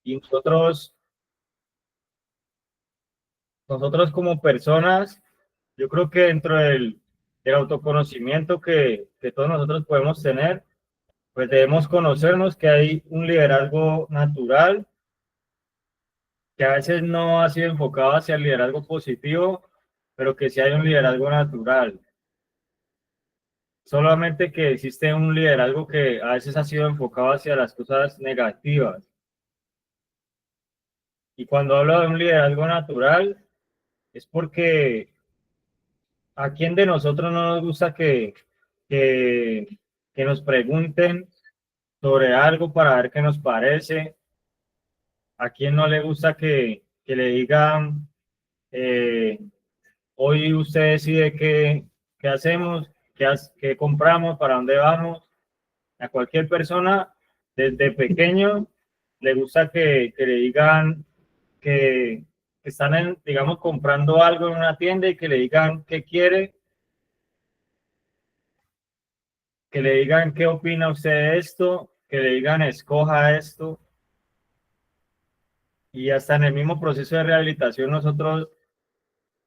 Y nosotros como personas, yo creo que dentro del autoconocimiento que todos nosotros podemos tener, pues debemos conocernos que hay un liderazgo natural, que a veces no ha sido enfocado hacia el liderazgo positivo, pero que sí hay un liderazgo natural. Solamente que existe un liderazgo que a veces ha sido enfocado hacia las cosas negativas. Y cuando hablo de un liderazgo natural, es porque a quién de nosotros no nos gusta que, que nos pregunten sobre algo para ver qué nos parece. A quién no le gusta que le digan, eh, hoy usted decide qué hacemos, qué compramos, para dónde vamos. A cualquier persona, desde pequeño, le gusta que le digan que están, digamos, comprando algo en una tienda y que le digan qué quiere, que le digan qué opina usted de esto, que le digan escoja esto. Y hasta en el mismo proceso de rehabilitación nosotros,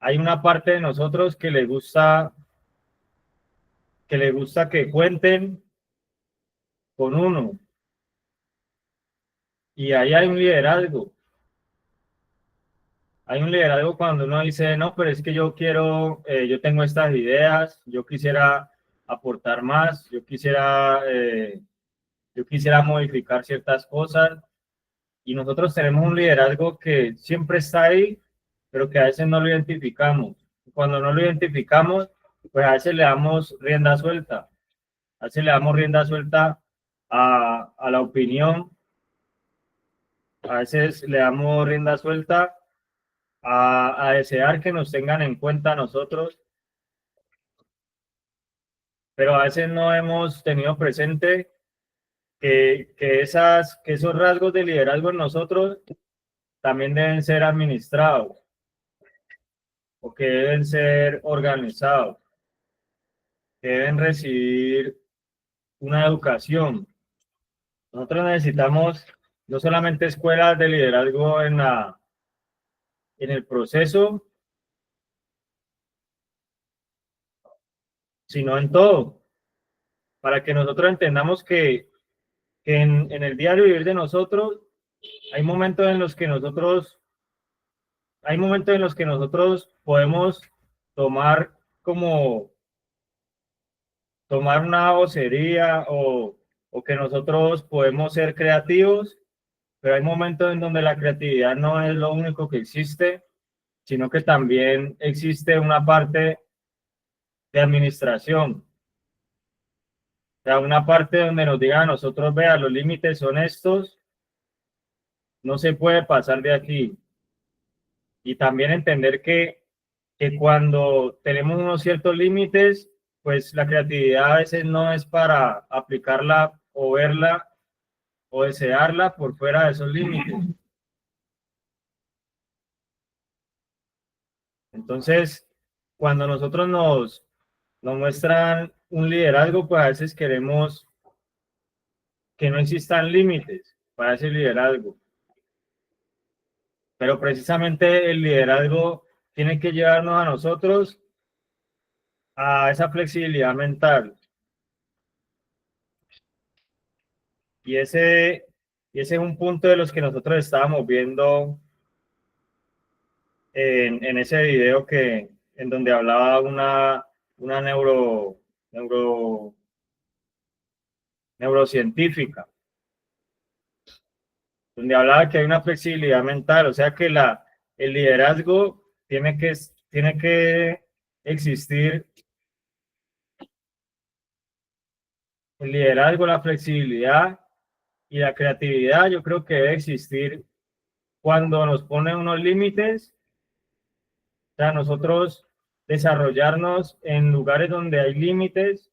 hay una parte de nosotros que le gusta que cuenten con uno. Y ahí hay un liderazgo. Hay un liderazgo cuando uno dice, no, pero es que yo quiero, yo tengo estas ideas, yo quisiera aportar más, yo quisiera modificar ciertas cosas. Y nosotros tenemos un liderazgo que siempre está ahí, pero que a veces no lo identificamos. Cuando no lo identificamos, pues a veces le damos rienda suelta. A veces le damos rienda suelta a la opinión, a veces le damos rienda suelta a desear que nos tengan en cuenta nosotros, pero a veces no hemos tenido presente que esos rasgos de liderazgo en nosotros también deben ser administrados o que deben ser organizados, que deben recibir una educación. Nosotros necesitamos no solamente escuelas de liderazgo en el proceso, sino en todo, para que nosotros entendamos que en el diario vivir de nosotros hay momentos en los que nosotros, hay momentos en los que nosotros podemos tomar como tomar una vocería o que nosotros podemos ser creativos, pero hay momentos en donde la creatividad no es lo único que existe, sino que también existe una parte de administración, o sea, una parte donde nos diga a nosotros, vea, los límites son estos, no se puede pasar de aquí. Y también entender que cuando tenemos unos ciertos límites, pues la creatividad a veces no es para aplicarla o verla o desearla por fuera de esos límites. Entonces, cuando nosotros nos muestran un liderazgo, pues a veces queremos que no existan límites para ese liderazgo. Pero precisamente el liderazgo tiene que llevarnos a nosotros a esa flexibilidad mental. Y ese es un punto de los que nosotros estábamos viendo en ese video en donde hablaba una neuro, neurocientífica, donde hablaba que hay una flexibilidad mental, o sea que el liderazgo tiene que existir, el liderazgo, la flexibilidad y la creatividad, yo creo que debe existir cuando nos ponen unos límites, o sea, nosotros desarrollarnos en lugares donde hay límites,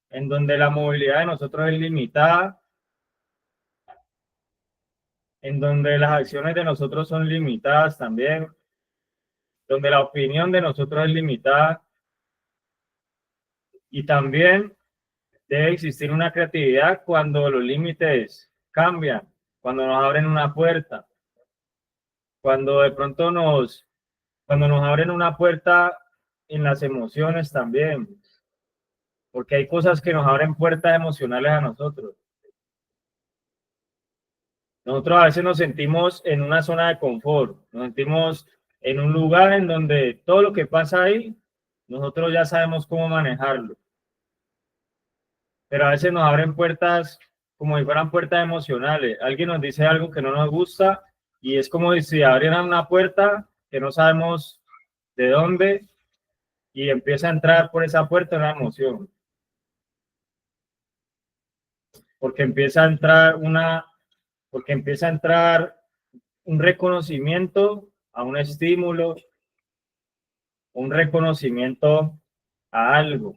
en donde la movilidad de nosotros es limitada, en donde las acciones de nosotros son limitadas también, donde la opinión de nosotros es limitada y también debe existir una creatividad cuando los límites cambian. cuando nos abren una puerta, cuando de pronto cuando nos abren una puerta en las emociones también, porque hay cosas que nos abren puertas emocionales a nosotros. Nosotros a veces nos sentimos en una zona de confort, nos sentimos en un lugar en donde todo lo que pasa ahí, nosotros ya sabemos cómo manejarlo. Pero a veces nos abren puertas como si fueran puertas emocionales. Alguien nos dice algo que no nos gusta y es como si abrieran una puerta que no sabemos de dónde y empieza a entrar por esa puerta una emoción. Porque empieza a entrar porque empieza a entrar un reconocimiento a un estímulo, un reconocimiento a algo,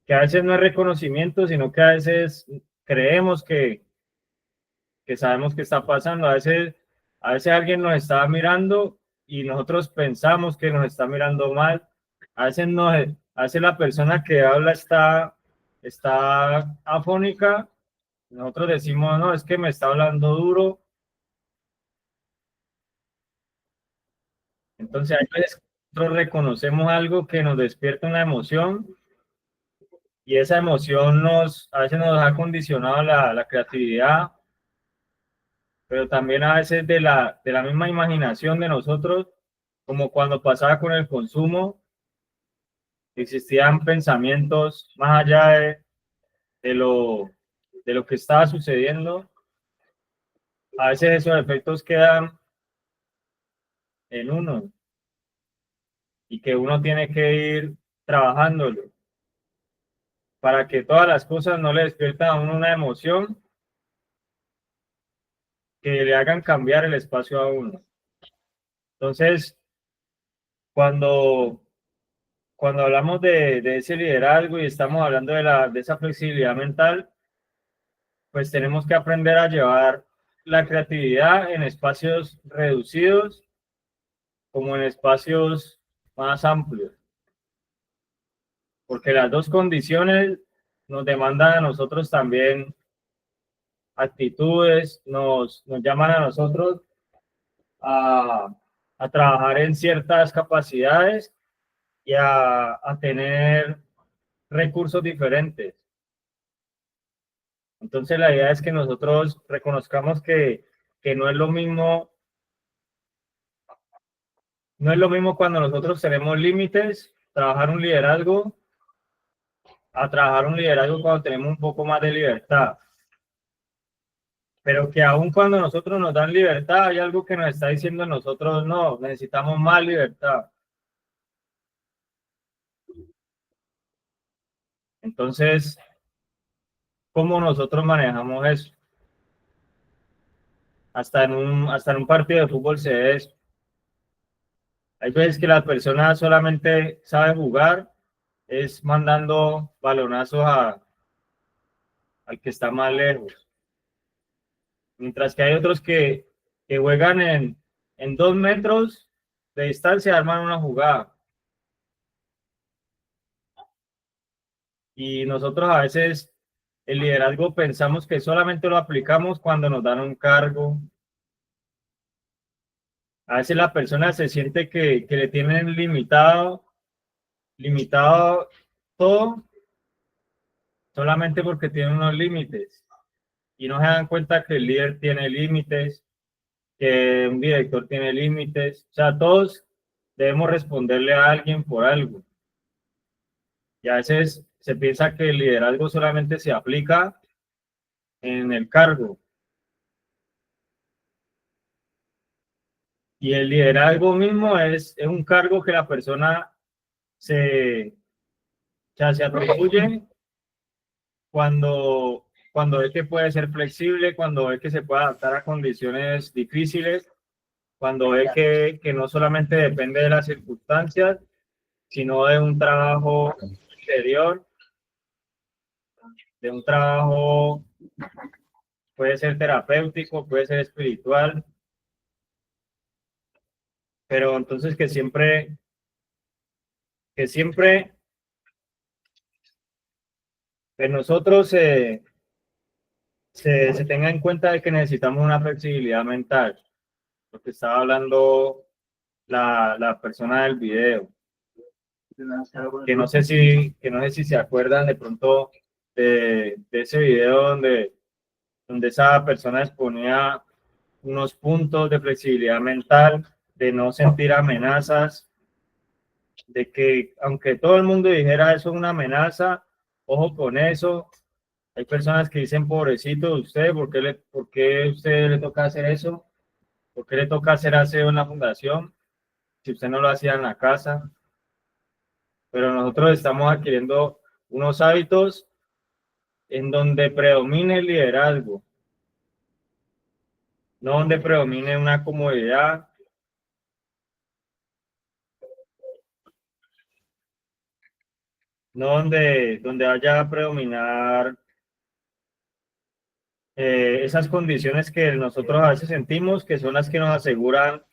que a veces no es reconocimiento, sino que a veces creemos que sabemos qué está pasando. A veces alguien nos está mirando y nosotros pensamos que nos está mirando mal. A veces, a veces la persona que habla está afónica. Nosotros decimos, no, es que me está hablando duro. Entonces, a veces nosotros reconocemos algo que nos despierta una emoción y esa emoción a veces nos ha condicionado la creatividad, pero también a veces de la misma imaginación de nosotros, como cuando pasaba con el consumo, existían pensamientos más allá de lo, de lo que estaba sucediendo. A veces esos efectos quedan en uno y que uno tiene que ir trabajándolo para que todas las cosas no le despiertan a uno una emoción que le hagan cambiar el espacio a uno. Entonces, cuando, cuando hablamos de ese liderazgo y estamos hablando de esa flexibilidad mental, pues tenemos que aprender a llevar la creatividad en espacios reducidos como en espacios más amplios, porque las dos condiciones nos demandan a nosotros también actitudes, nos llaman a nosotros a, a trabajar en ciertas capacidades y a tener recursos diferentes. Entonces la idea es que nosotros reconozcamos que no es lo mismo cuando nosotros tenemos límites, trabajar un liderazgo, a trabajar un liderazgo cuando tenemos un poco más de libertad. Pero que aun cuando nosotros nos dan libertad, hay algo que nos está diciendo nosotros, no, necesitamos más libertad. Entonces, ¿cómo nosotros manejamos eso? Hasta en un partido de fútbol se ve eso. Hay veces que la persona solamente sabe jugar, es mandando balonazos al que está más lejos. Mientras que hay otros que juegan en 2 metros de distancia, arman una jugada. Y nosotros a veces el liderazgo pensamos que solamente lo aplicamos cuando nos dan un cargo. A veces la persona se siente que le tienen limitado todo solamente porque tiene unos límites. Y no se dan cuenta que el líder tiene límites, que un director tiene límites. O sea, todos debemos responderle a alguien por algo. Y a veces se piensa que el liderazgo solamente se aplica en el cargo. Y el liderazgo mismo es un cargo que la persona se, se atribuye cuando ve que puede ser flexible, cuando ve que se puede adaptar a condiciones difíciles, cuando ve que no solamente depende de las circunstancias, sino de un trabajo interior, de un trabajo, puede ser terapéutico, puede ser espiritual, pero entonces que siempre en nosotros se tenga en cuenta de que necesitamos una flexibilidad mental, lo que estaba hablando la persona del video, que no sé si se acuerdan de pronto de ese video donde esa persona exponía unos puntos de flexibilidad mental, de no sentir amenazas, de que aunque todo el mundo dijera eso es una amenaza, ojo con eso. Hay personas que dicen, pobrecito de usted, ¿por qué a usted le toca hacer eso? ¿Por qué le toca hacer aseo en la fundación si usted no lo hacía en la casa? Pero nosotros estamos adquiriendo unos hábitos en donde predomine el liderazgo, no donde predomine una comodidad, no donde vaya a predominar esas condiciones que nosotros a veces sentimos que son las que nos aseguran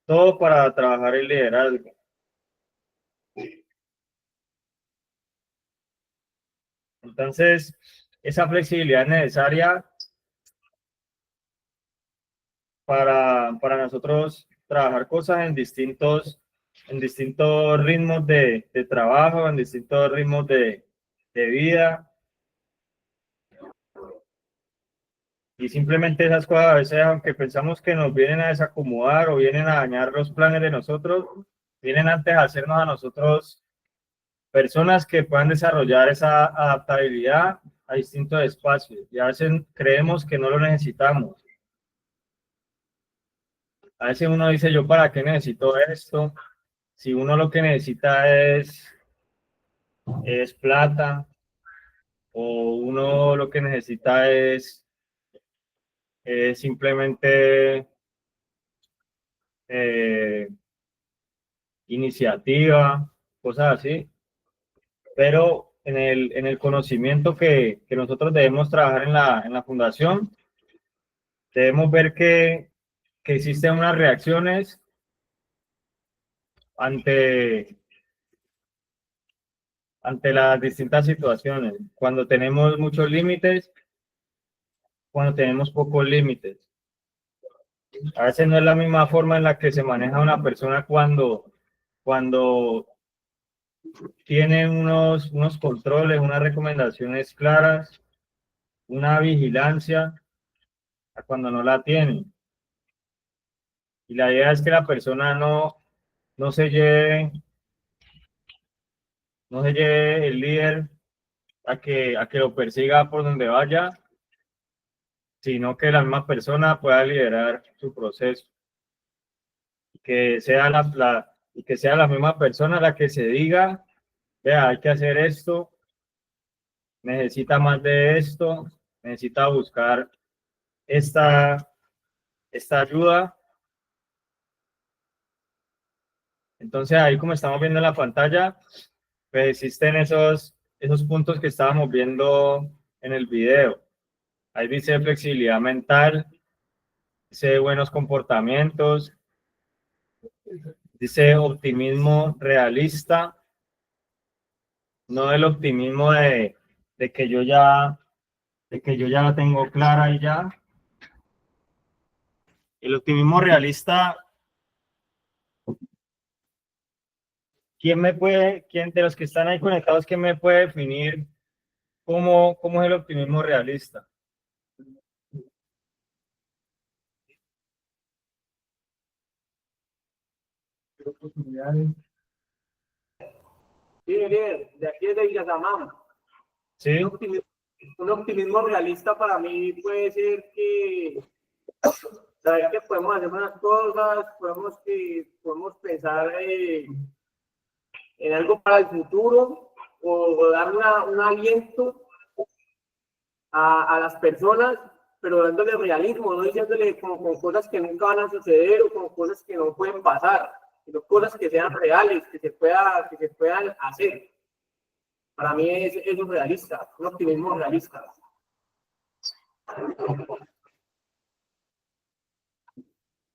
todo para trabajar el liderazgo. Entonces, esa flexibilidad es necesaria para nosotros trabajar cosas en distintos ritmos de trabajo, en distintos ritmos de vida. Y simplemente esas cosas a veces, aunque pensamos que nos vienen a desacomodar o vienen a dañar los planes de nosotros, vienen antes a hacernos a nosotros personas que puedan desarrollar esa adaptabilidad a distintos espacios. Y a veces creemos que no lo necesitamos. A veces uno dice, ¿yo para qué necesito esto? Si uno lo que necesita es plata, o uno lo que necesita es simplemente eh, iniciativa, cosas así. Pero en el conocimiento que nosotros debemos trabajar en la fundación, debemos ver que existen unas reacciones ante, ante las distintas situaciones. Cuando tenemos muchos límites, cuando tenemos pocos límites. A veces no es la misma forma en la que se maneja una persona cuando tiene unos controles, unas recomendaciones claras, una vigilancia, a cuando no la tiene. Y la idea es que la persona no se lleve, no se lleve el líder a que lo persiga por donde vaya, sino que la misma persona pueda liderar su proceso. Que sea y que sea la misma persona la que se diga, vea, hay que hacer esto, necesita más de esto, necesita buscar esta, esta ayuda. Entonces ahí como estamos viendo en la pantalla, pues existen esos puntos que estábamos viendo en el video. Ahí dice flexibilidad mental, dice buenos comportamientos, dice optimismo realista, no el optimismo de que yo ya la tengo clara y ya. El optimismo realista, quién de los que están ahí conectados, quién me puede definir cómo es el optimismo realista? Sí, líder, de aquí es de Villasamán. Sí. Un optimismo realista para mí puede ser que saber que podemos hacer unas cosas, podemos pensar en algo para el futuro o dar un aliento a las personas, pero dándole realismo, no diciéndole como con cosas que nunca van a suceder o con cosas que no pueden pasar, sino cosas que sean reales, que se puedan hacer. Para mí es un realista, un optimismo realista.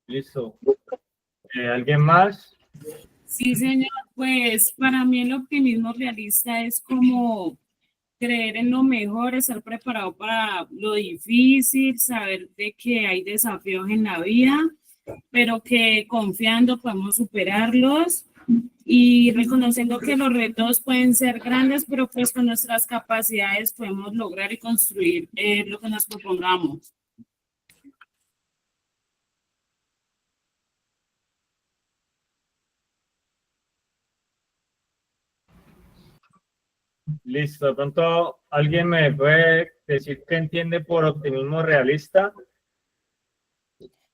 Listo. ¿Alguien más? Sí, señor, pues para mí el optimismo realista es como creer en lo mejor, estar preparado para lo difícil, saber de que hay desafíos en la vida, pero que confiando podemos superarlos y reconociendo que los retos pueden ser grandes, pero pues con nuestras capacidades podemos lograr y construir lo que nos propongamos. Listo, de pronto alguien me puede decir qué entiende por optimismo realista.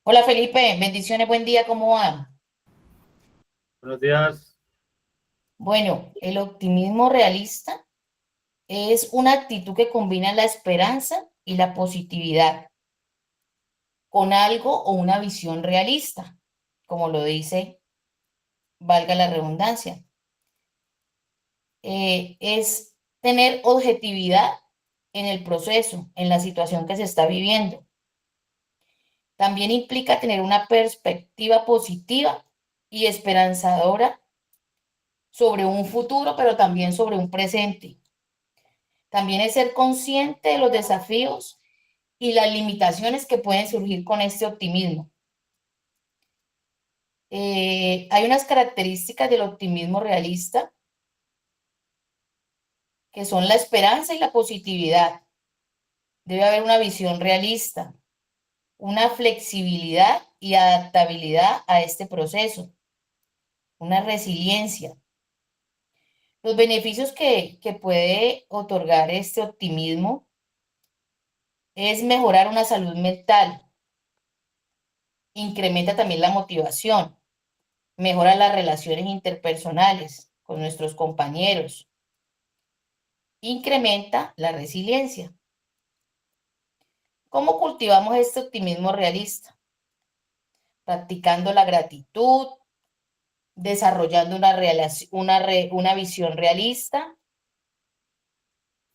Hola Felipe, bendiciones, buen día, ¿cómo va? Buenos días. Bueno, el optimismo realista es una actitud que combina la esperanza y la positividad con algo o una visión realista, como lo dice, valga la redundancia. Es tener objetividad en el proceso, en la situación que se está viviendo. También implica tener una perspectiva positiva y esperanzadora sobre un futuro, pero también sobre un presente. También es ser consciente de los desafíos y las limitaciones que pueden surgir con este optimismo. Hay unas características del optimismo realista que son la esperanza y la positividad. Debe haber una visión realista, una flexibilidad y adaptabilidad a este proceso, una resiliencia. Los beneficios que puede otorgar este optimismo es mejorar una salud mental, incrementa también la motivación, mejora las relaciones interpersonales con nuestros compañeros, incrementa la resiliencia. ¿Cómo cultivamos este optimismo realista? Practicando la gratitud, desarrollando una visión realista,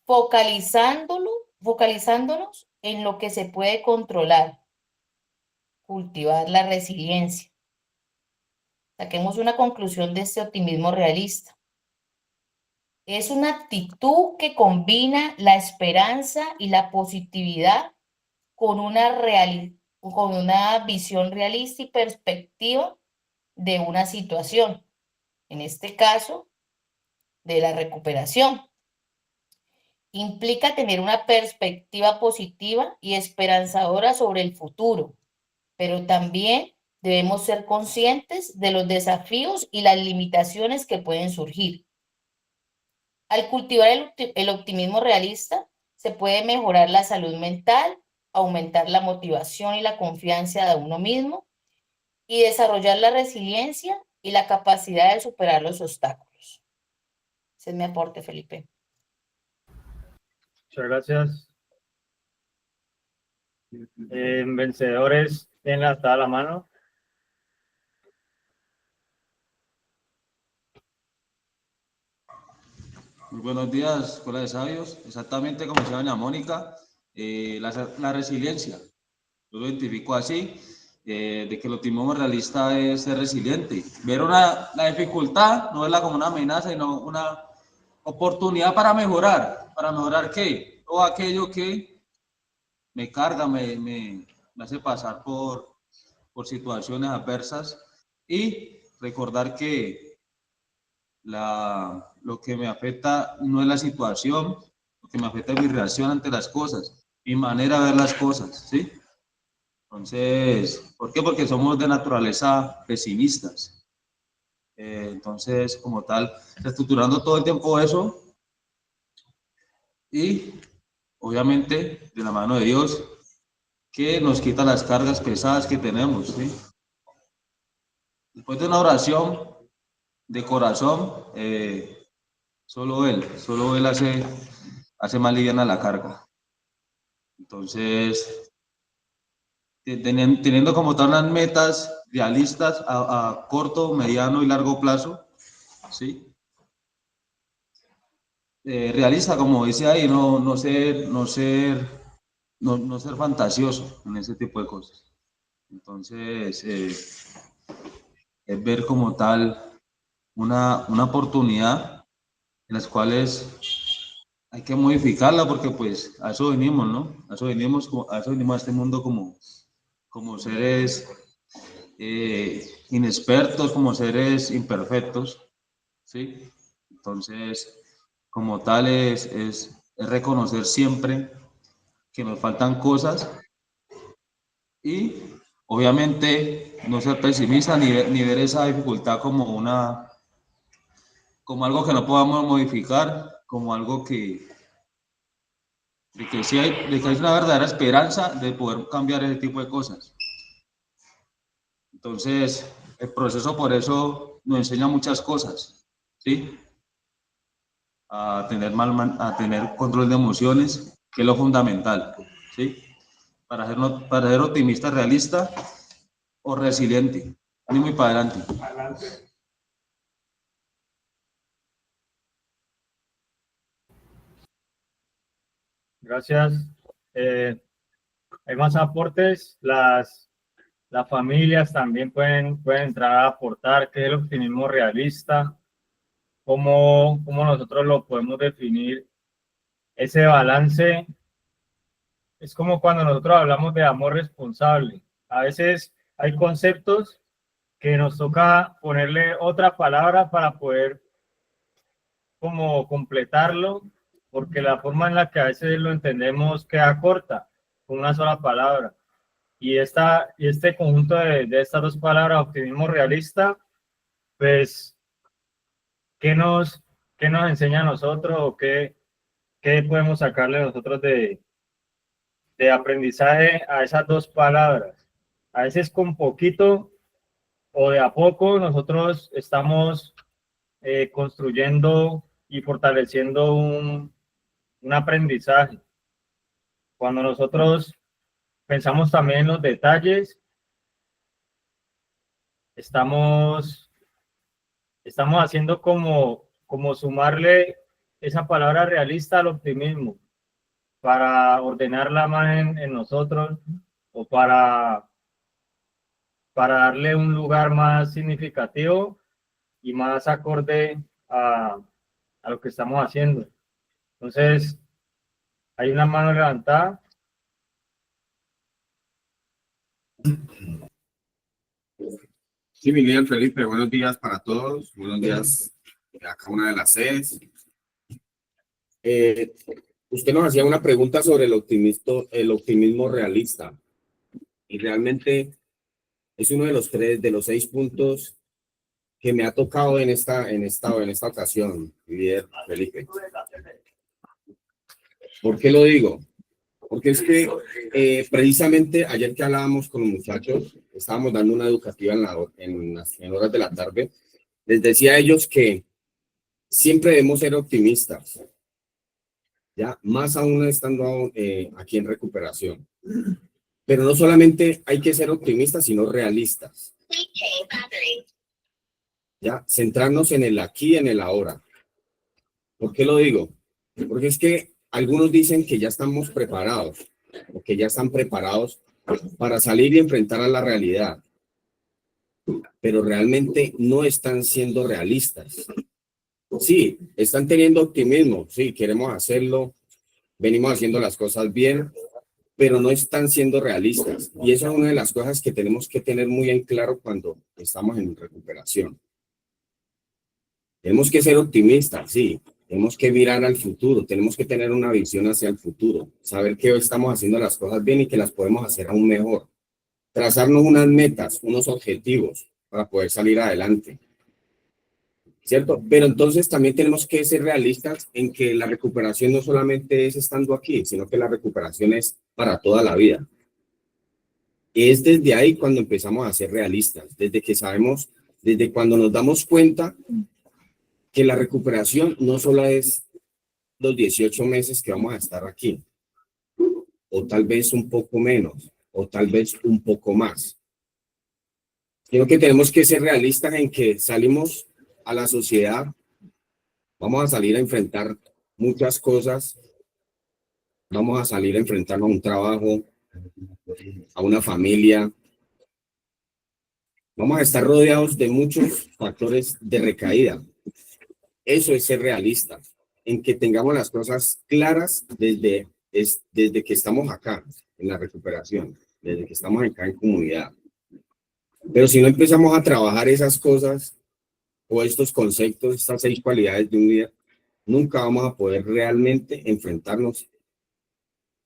focalizándonos en lo que se puede controlar, cultivar la resiliencia. Saquemos una conclusión de este optimismo realista. Es una actitud que combina la esperanza y la positividad con una visión realista y perspectiva de una situación, en este caso, de la recuperación. Implica tener una perspectiva positiva y esperanzadora sobre el futuro, pero también debemos ser conscientes de los desafíos y las limitaciones que pueden surgir. Al cultivar el optimismo realista, se puede mejorar la salud mental, aumentar la motivación y la confianza de uno mismo y desarrollar la resiliencia y la capacidad de superar los obstáculos. Ese es mi aporte, Felipe. Muchas gracias. Vencedores, tienen hasta la mano. Muy buenos días, Escuela de Sabios. Exactamente como decía doña Mónica, la resiliencia. Yo lo identifico así, de que el optimismo realista es ser resiliente. Ver la dificultad, no verla como una amenaza, sino una oportunidad para mejorar. ¿Para mejorar qué? Todo aquello que me carga, me hace pasar por situaciones adversas y recordar que lo que me afecta no es la situación, lo que me afecta es mi reacción ante las cosas, mi manera de ver las cosas, ¿sí? Entonces, ¿por qué? Porque somos de naturaleza pesimistas. Entonces, como tal, estructurando todo el tiempo eso y obviamente de la mano de Dios que nos quita las cargas pesadas que tenemos, ¿sí? Después de una oración de corazón, solo Él hace más liviana la carga. Entonces, teniendo como tal unas metas realistas a corto, mediano y largo plazo, ¿sí? Realista, como dice ahí, no ser fantasioso en ese tipo de cosas. Entonces, es ver como tal una oportunidad en las cuales hay que modificarla porque pues a eso venimos, ¿no? A eso venimos a este mundo como seres inexpertos, como seres imperfectos, ¿sí? Entonces, como tal es reconocer siempre que nos faltan cosas y obviamente no ser pesimista ni ver esa dificultad como algo que no podamos modificar, como algo de que hay una verdadera esperanza de poder cambiar ese tipo de cosas. Entonces, el proceso por eso nos enseña muchas cosas, ¿sí? A tener control de emociones, que es lo fundamental, ¿sí? Para ser optimista, realista o resiliente. Ánimo y para adelante. Gracias. Hay más aportes. Las familias también pueden entrar a aportar qué es el optimismo realista, cómo nosotros lo podemos definir. Ese balance es como cuando nosotros hablamos de amor responsable. A veces hay conceptos que nos toca ponerle otra palabra para poder como completarlo, porque la forma en la que a veces lo entendemos queda corta, con una sola palabra. Y este conjunto de estas dos palabras, optimismo realista, pues, ¿qué nos enseña a nosotros o qué podemos sacarle nosotros de aprendizaje a esas dos palabras? A veces con poquito o de a poco nosotros estamos construyendo y fortaleciendo un aprendizaje. Cuando nosotros pensamos también en los detalles, estamos haciendo como sumarle esa palabra realista al optimismo para ordenarla más en nosotros o para darle un lugar más significativo y más acorde a lo que estamos haciendo. Entonces, hay una mano levantada. Sí, mi líder Felipe, buenos días para todos, buenos días a cada una de las sedes. Usted nos hacía una pregunta sobre el optimismo realista, y realmente es uno de los 6 puntos que me ha tocado en esta ocasión, mi líder Felipe. ¿Por qué lo digo? Porque es que precisamente ayer que hablábamos con los muchachos, estábamos dando una educativa en horas de la tarde, les decía a ellos que siempre debemos ser optimistas, ya más aún estando aquí en recuperación. Pero no solamente hay que ser optimistas, sino realistas. Ya, centrarnos en el aquí y en el ahora. ¿Por qué lo digo? Porque es que algunos dicen que ya estamos preparados, o que ya están preparados para salir y enfrentar a la realidad, pero realmente no están siendo realistas. Sí, están teniendo optimismo, sí, queremos hacerlo, venimos haciendo las cosas bien, pero no están siendo realistas. Y esa es una de las cosas que tenemos que tener muy en claro cuando estamos en recuperación. Tenemos que ser optimistas, sí, tenemos que mirar al futuro, tenemos que tener una visión hacia el futuro, saber que hoy estamos haciendo las cosas bien y que las podemos hacer aún mejor. Trazarnos unas metas, unos objetivos para poder salir adelante. ¿Cierto? Pero entonces también tenemos que ser realistas en que la recuperación no solamente es estando aquí, sino que la recuperación es para toda la vida. Es desde ahí cuando empezamos a ser realistas, desde cuando nos damos cuenta que la recuperación no solo es los 18 meses que vamos a estar aquí, o tal vez un poco menos, o tal vez un poco más, sino que tenemos que ser realistas en que salimos a la sociedad, vamos a salir a enfrentar muchas cosas, vamos a salir a enfrentarnos a un trabajo, a una familia, vamos a estar rodeados de muchos factores de recaída. Eso es ser realista. en que tengamos las cosas claras desde que estamos acá, en la recuperación, desde que estamos acá en comunidad. Pero si no empezamos a trabajar esas cosas o estos conceptos, estas 6 cualidades de un líder, nunca vamos a poder realmente enfrentarnos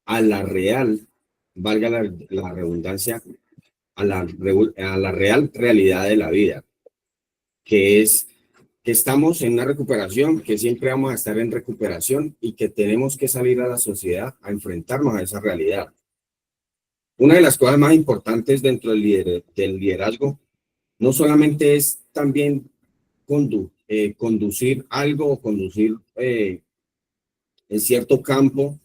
a la real, valga la redundancia, a la real realidad de la vida, que es que estamos en una recuperación, que siempre vamos a estar en recuperación y que tenemos que salir a la sociedad a enfrentarnos a esa realidad. Una de las cosas más importantes dentro del liderazgo no solamente es también conducir algo o conducir en cierto campo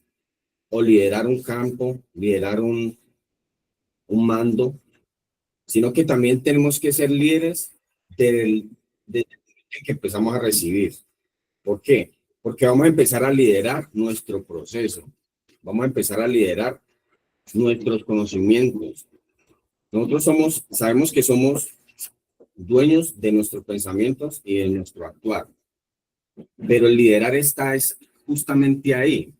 o liderar un campo, liderar un mando, sino que también tenemos que ser líderes desde que empezamos a recibir. ¿Por qué? Porque vamos a empezar a liderar nuestro proceso, vamos a empezar a liderar nuestros conocimientos. Nosotros sabemos que somos dueños de nuestros pensamientos y de nuestro actuar, pero el liderar es justamente ahí,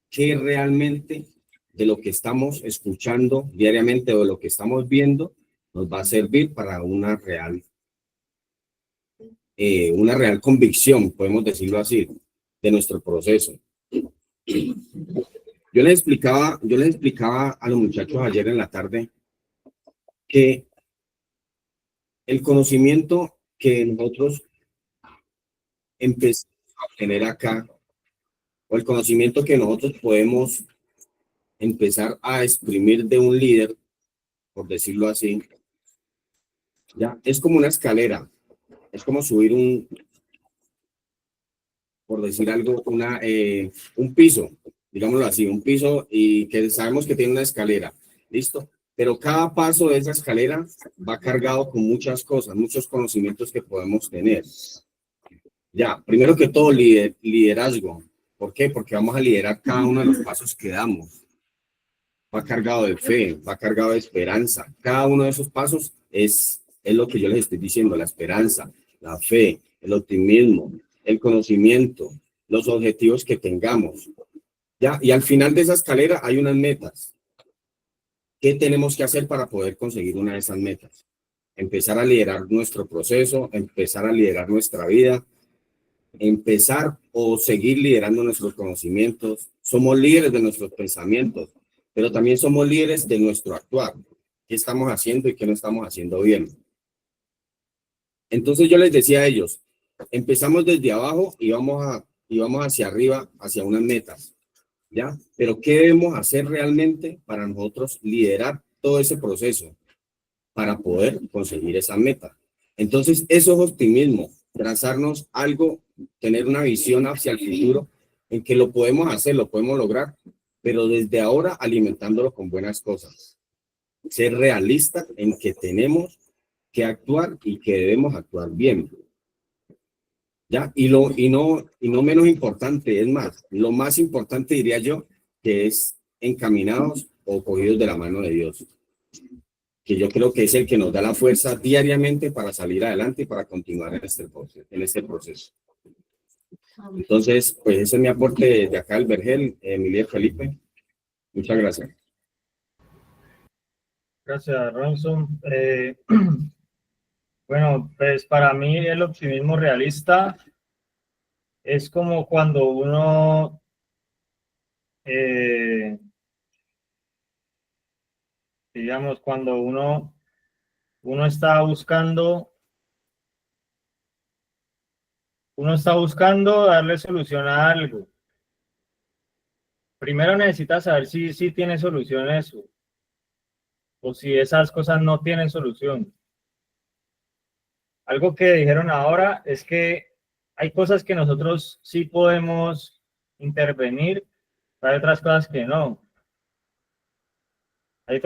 que realmente de lo que estamos escuchando diariamente o de lo que estamos viendo nos va a servir para una real convicción, podemos decirlo así, de nuestro proceso. Yo les explicaba a los muchachos ayer en la tarde que el conocimiento que nosotros empezamos a obtener acá, o el conocimiento que nosotros podemos empezar a exprimir de un líder, por decirlo así, ya es como una escalera, es como subir por decir algo, un piso, digámoslo así, un piso y que sabemos que tiene una escalera, ¿listo? Pero cada paso de esa escalera va cargado con muchas cosas, muchos conocimientos que podemos tener. Ya, primero que todo, liderazgo. ¿Por qué? Porque vamos a liderar cada uno de los pasos que damos. Va cargado de fe, va cargado de esperanza. Cada uno de esos pasos es lo que yo les estoy diciendo, la esperanza, la fe, el optimismo, el conocimiento, los objetivos que tengamos. ¿Ya? Y al final de esa escalera hay unas metas. ¿Qué tenemos que hacer para poder conseguir una de esas metas? Empezar a liderar nuestro proceso, empezar a liderar nuestra vida, empezar o seguir liderando nuestros conocimientos. Somos líderes de nuestros pensamientos, pero también somos líderes de nuestro actuar. ¿Qué estamos haciendo y qué no estamos haciendo bien? Entonces yo les decía a ellos, empezamos desde abajo y vamos hacia arriba, hacia unas metas, ¿ya? Pero ¿qué debemos hacer realmente para nosotros liderar todo ese proceso para poder conseguir esa meta? Entonces eso es optimismo, trazarnos algo, tener una visión hacia el futuro en que lo podemos hacer, lo podemos lograr, pero desde ahora alimentándolo con buenas cosas. Ser realista en que tenemos que actuar y que debemos actuar bien. ¿Ya? Y no menos importante, es más, lo más importante diría yo, que es encaminados o cogidos de la mano de Dios, que yo creo que es el que nos da la fuerza diariamente para salir adelante y para continuar en este proceso. Entonces, pues ese es mi aporte de acá al Vergel, Emilia Felipe. Muchas gracias. Gracias, Ronson. Bueno, pues para mí el optimismo realista es como cuando uno digamos, cuando uno está buscando darle solución a algo. Primero necesitas saber si tiene solución eso, o si esas cosas no tienen solución. Algo que dijeron ahora es que hay cosas que nosotros sí podemos intervenir, pero hay otras cosas que no. Hay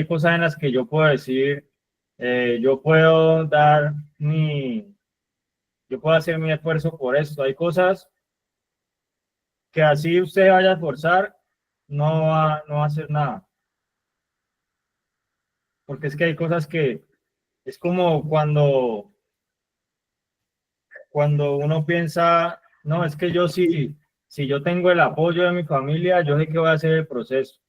cosas en las que yo puedo decir, yo puedo hacer mi esfuerzo por esto. Hay cosas que así usted vaya a esforzar, no va a hacer nada. Porque es que hay cosas que es como cuando uno piensa no, es que yo sí, si yo tengo el apoyo de mi familia, yo sé que voy a hacer el proceso.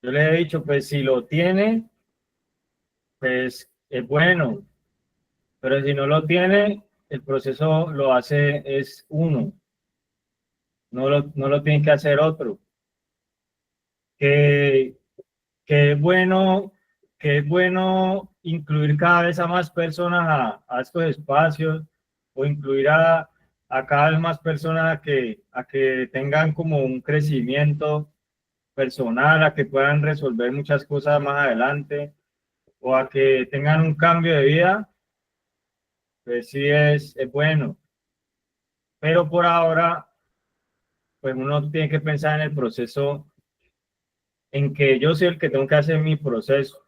Yo le he dicho, pues si lo tiene, pues es bueno, pero si no lo tiene, el proceso lo hace es uno, no lo tiene que hacer otro. Que, que es bueno, que es bueno incluir cada vez a más personas a estos espacios o incluir a cada vez más personas a que tengan como un crecimiento personal, a que puedan resolver muchas cosas más adelante o a que tengan un cambio de vida, pues sí es bueno. Pero por ahora, pues uno tiene que pensar en el proceso, en que yo soy el que tengo que hacer mi proceso.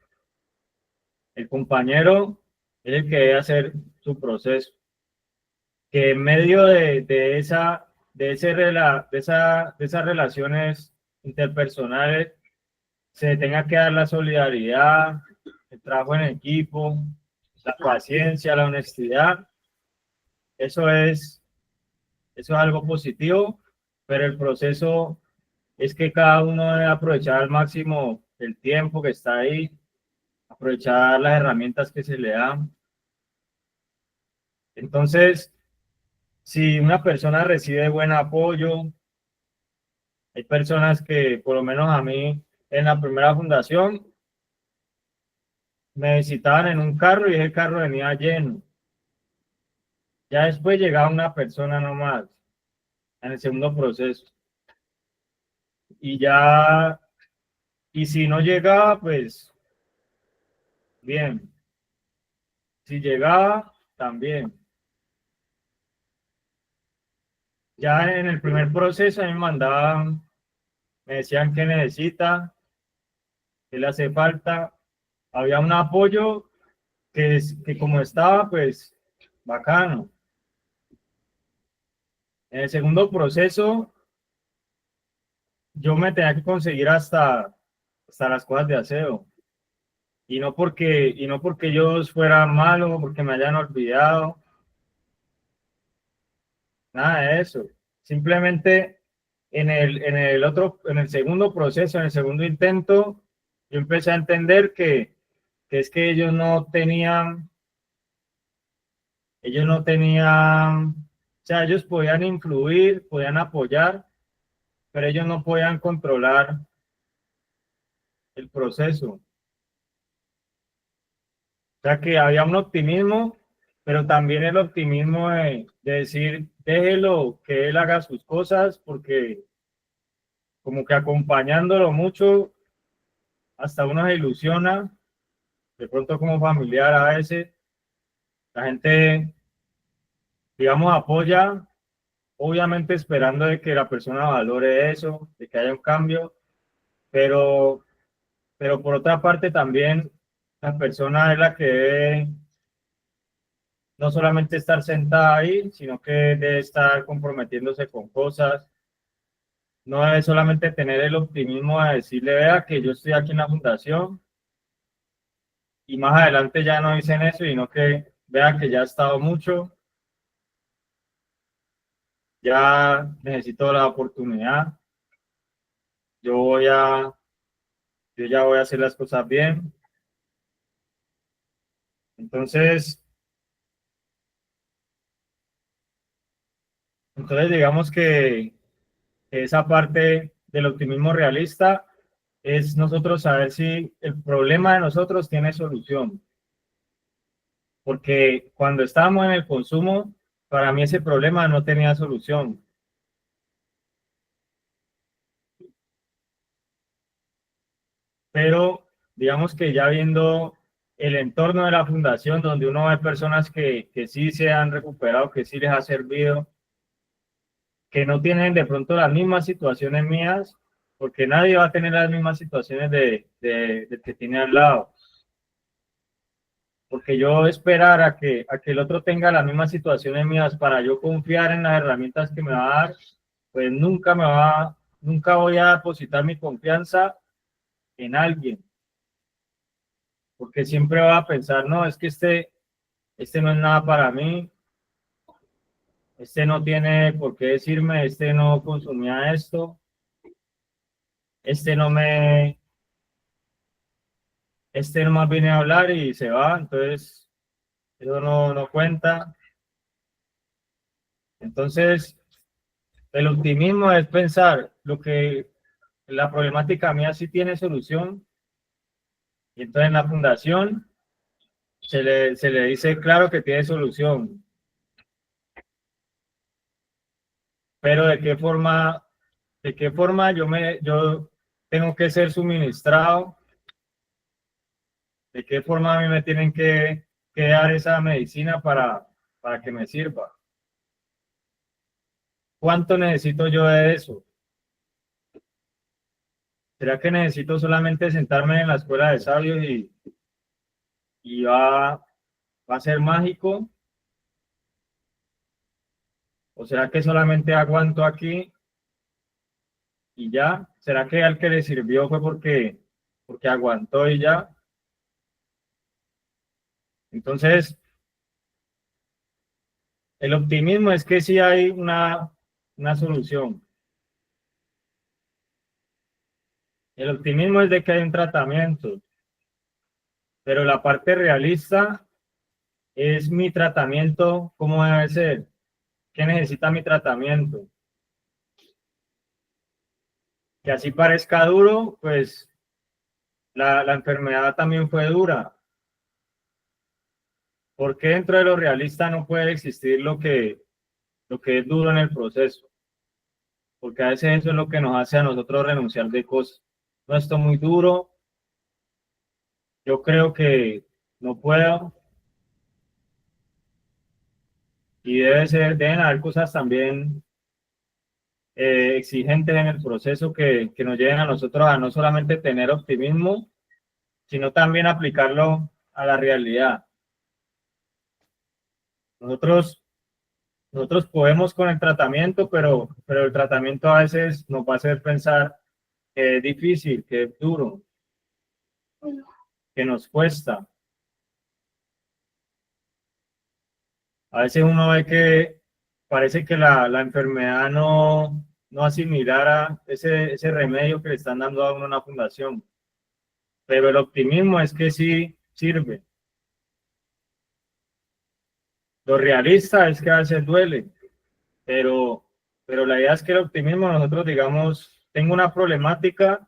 El compañero es el que debe hacer su proceso. Que en medio de esas relaciones interpersonales se tenga que dar la solidaridad, el trabajo en equipo, la paciencia, la honestidad. Eso es algo positivo, pero el proceso es que cada uno debe aprovechar al máximo el tiempo que está ahí, aprovechar las herramientas que se le dan. Entonces, si una persona recibe buen apoyo, hay personas que, por lo menos a mí, en la primera fundación, me visitaban en un carro y ese carro venía lleno. Ya después llegaba una persona nomás en el segundo proceso. Y ya, y si no llegaba, pues bien. Si llegaba, también. Ya en el primer proceso a mí me mandaban, me decían que necesita, que le hace falta. Había un apoyo que como estaba, pues bacano. En el segundo proceso, yo me tenía que conseguir hasta las cosas de aseo. Y no porque ellos fueran malos, porque me hayan olvidado, nada de eso. Simplemente en el segundo proceso, en el segundo intento, yo empecé a entender que es que ellos no tenían, o sea, ellos podían influir, podían apoyar, pero ellos no podían controlar el proceso. O sea que había un optimismo, pero también el optimismo de decir, déjelo que él haga sus cosas, porque como que acompañándolo mucho, hasta uno se ilusiona, de pronto como familiar a veces, la gente, digamos, apoya, obviamente esperando de que la persona valore eso, de que haya un cambio, pero, pero por otra parte también la persona es la que debe no solamente estar sentada ahí, sino que debe estar comprometiéndose con cosas. No debe solamente tener el optimismo de decirle, vea que yo estoy aquí en la fundación y más adelante ya no dicen eso, sino que vea que ya ha estado mucho, ya necesito la oportunidad, yo voy a, yo ya voy a hacer las cosas bien. Entonces digamos que esa parte del optimismo realista es nosotros saber si el problema de nosotros tiene solución. Porque cuando estábamos en el consumo, para mí ese problema no tenía solución. Pero digamos que ya viendo el entorno de la fundación, donde uno ve personas que sí se han recuperado, que sí les ha servido, que no tienen de pronto las mismas situaciones mías, porque nadie va a tener las mismas situaciones del que tiene al lado. Porque yo esperar a que el otro tenga las mismas situaciones mías para yo confiar en las herramientas que me va a dar, pues nunca voy a depositar mi confianza en alguien. Porque siempre va a pensar, no, es que este no es nada para mí, este no tiene por qué decirme, este no consumía esto, este no más viene a hablar y se va, entonces eso no cuenta. Entonces, el optimismo es pensar lo que la problemática mía sí tiene solución, y entonces en la fundación se le dice claro que tiene solución, pero de qué forma yo tengo que ser suministrado, de qué forma a mí me tienen que dar esa medicina para que me sirva. ¿Cuánto necesito yo de eso? ¿Será que necesito solamente sentarme en la escuela de sabios y va a ser mágico? ¿O será que solamente aguanto aquí y ya? ¿Será que al que le sirvió fue porque aguantó y ya? Entonces, el optimismo es que sí hay una solución. El optimismo es de que hay un tratamiento, pero la parte realista es mi tratamiento, ¿cómo debe ser? ¿Qué necesita mi tratamiento? Que así parezca duro, pues la enfermedad también fue dura. ¿Por qué dentro de lo realista no puede existir lo que es duro en el proceso? Porque a veces eso es lo que nos hace a nosotros renunciar de cosas. No, esto es muy duro, yo creo que no puedo, y deben haber cosas también exigentes en el proceso que nos lleven a nosotros a no solamente tener optimismo, sino también aplicarlo a la realidad. Nosotros podemos con el tratamiento, pero el tratamiento a veces nos va a hacer pensar que es difícil, que es duro, que nos cuesta. A veces uno ve que parece que la enfermedad no asimilara ese remedio que le están dando a uno en una fundación. Pero el optimismo es que sí sirve. Lo realista es que a veces duele, pero la idea es que el optimismo, nosotros digamos, tengo una problemática,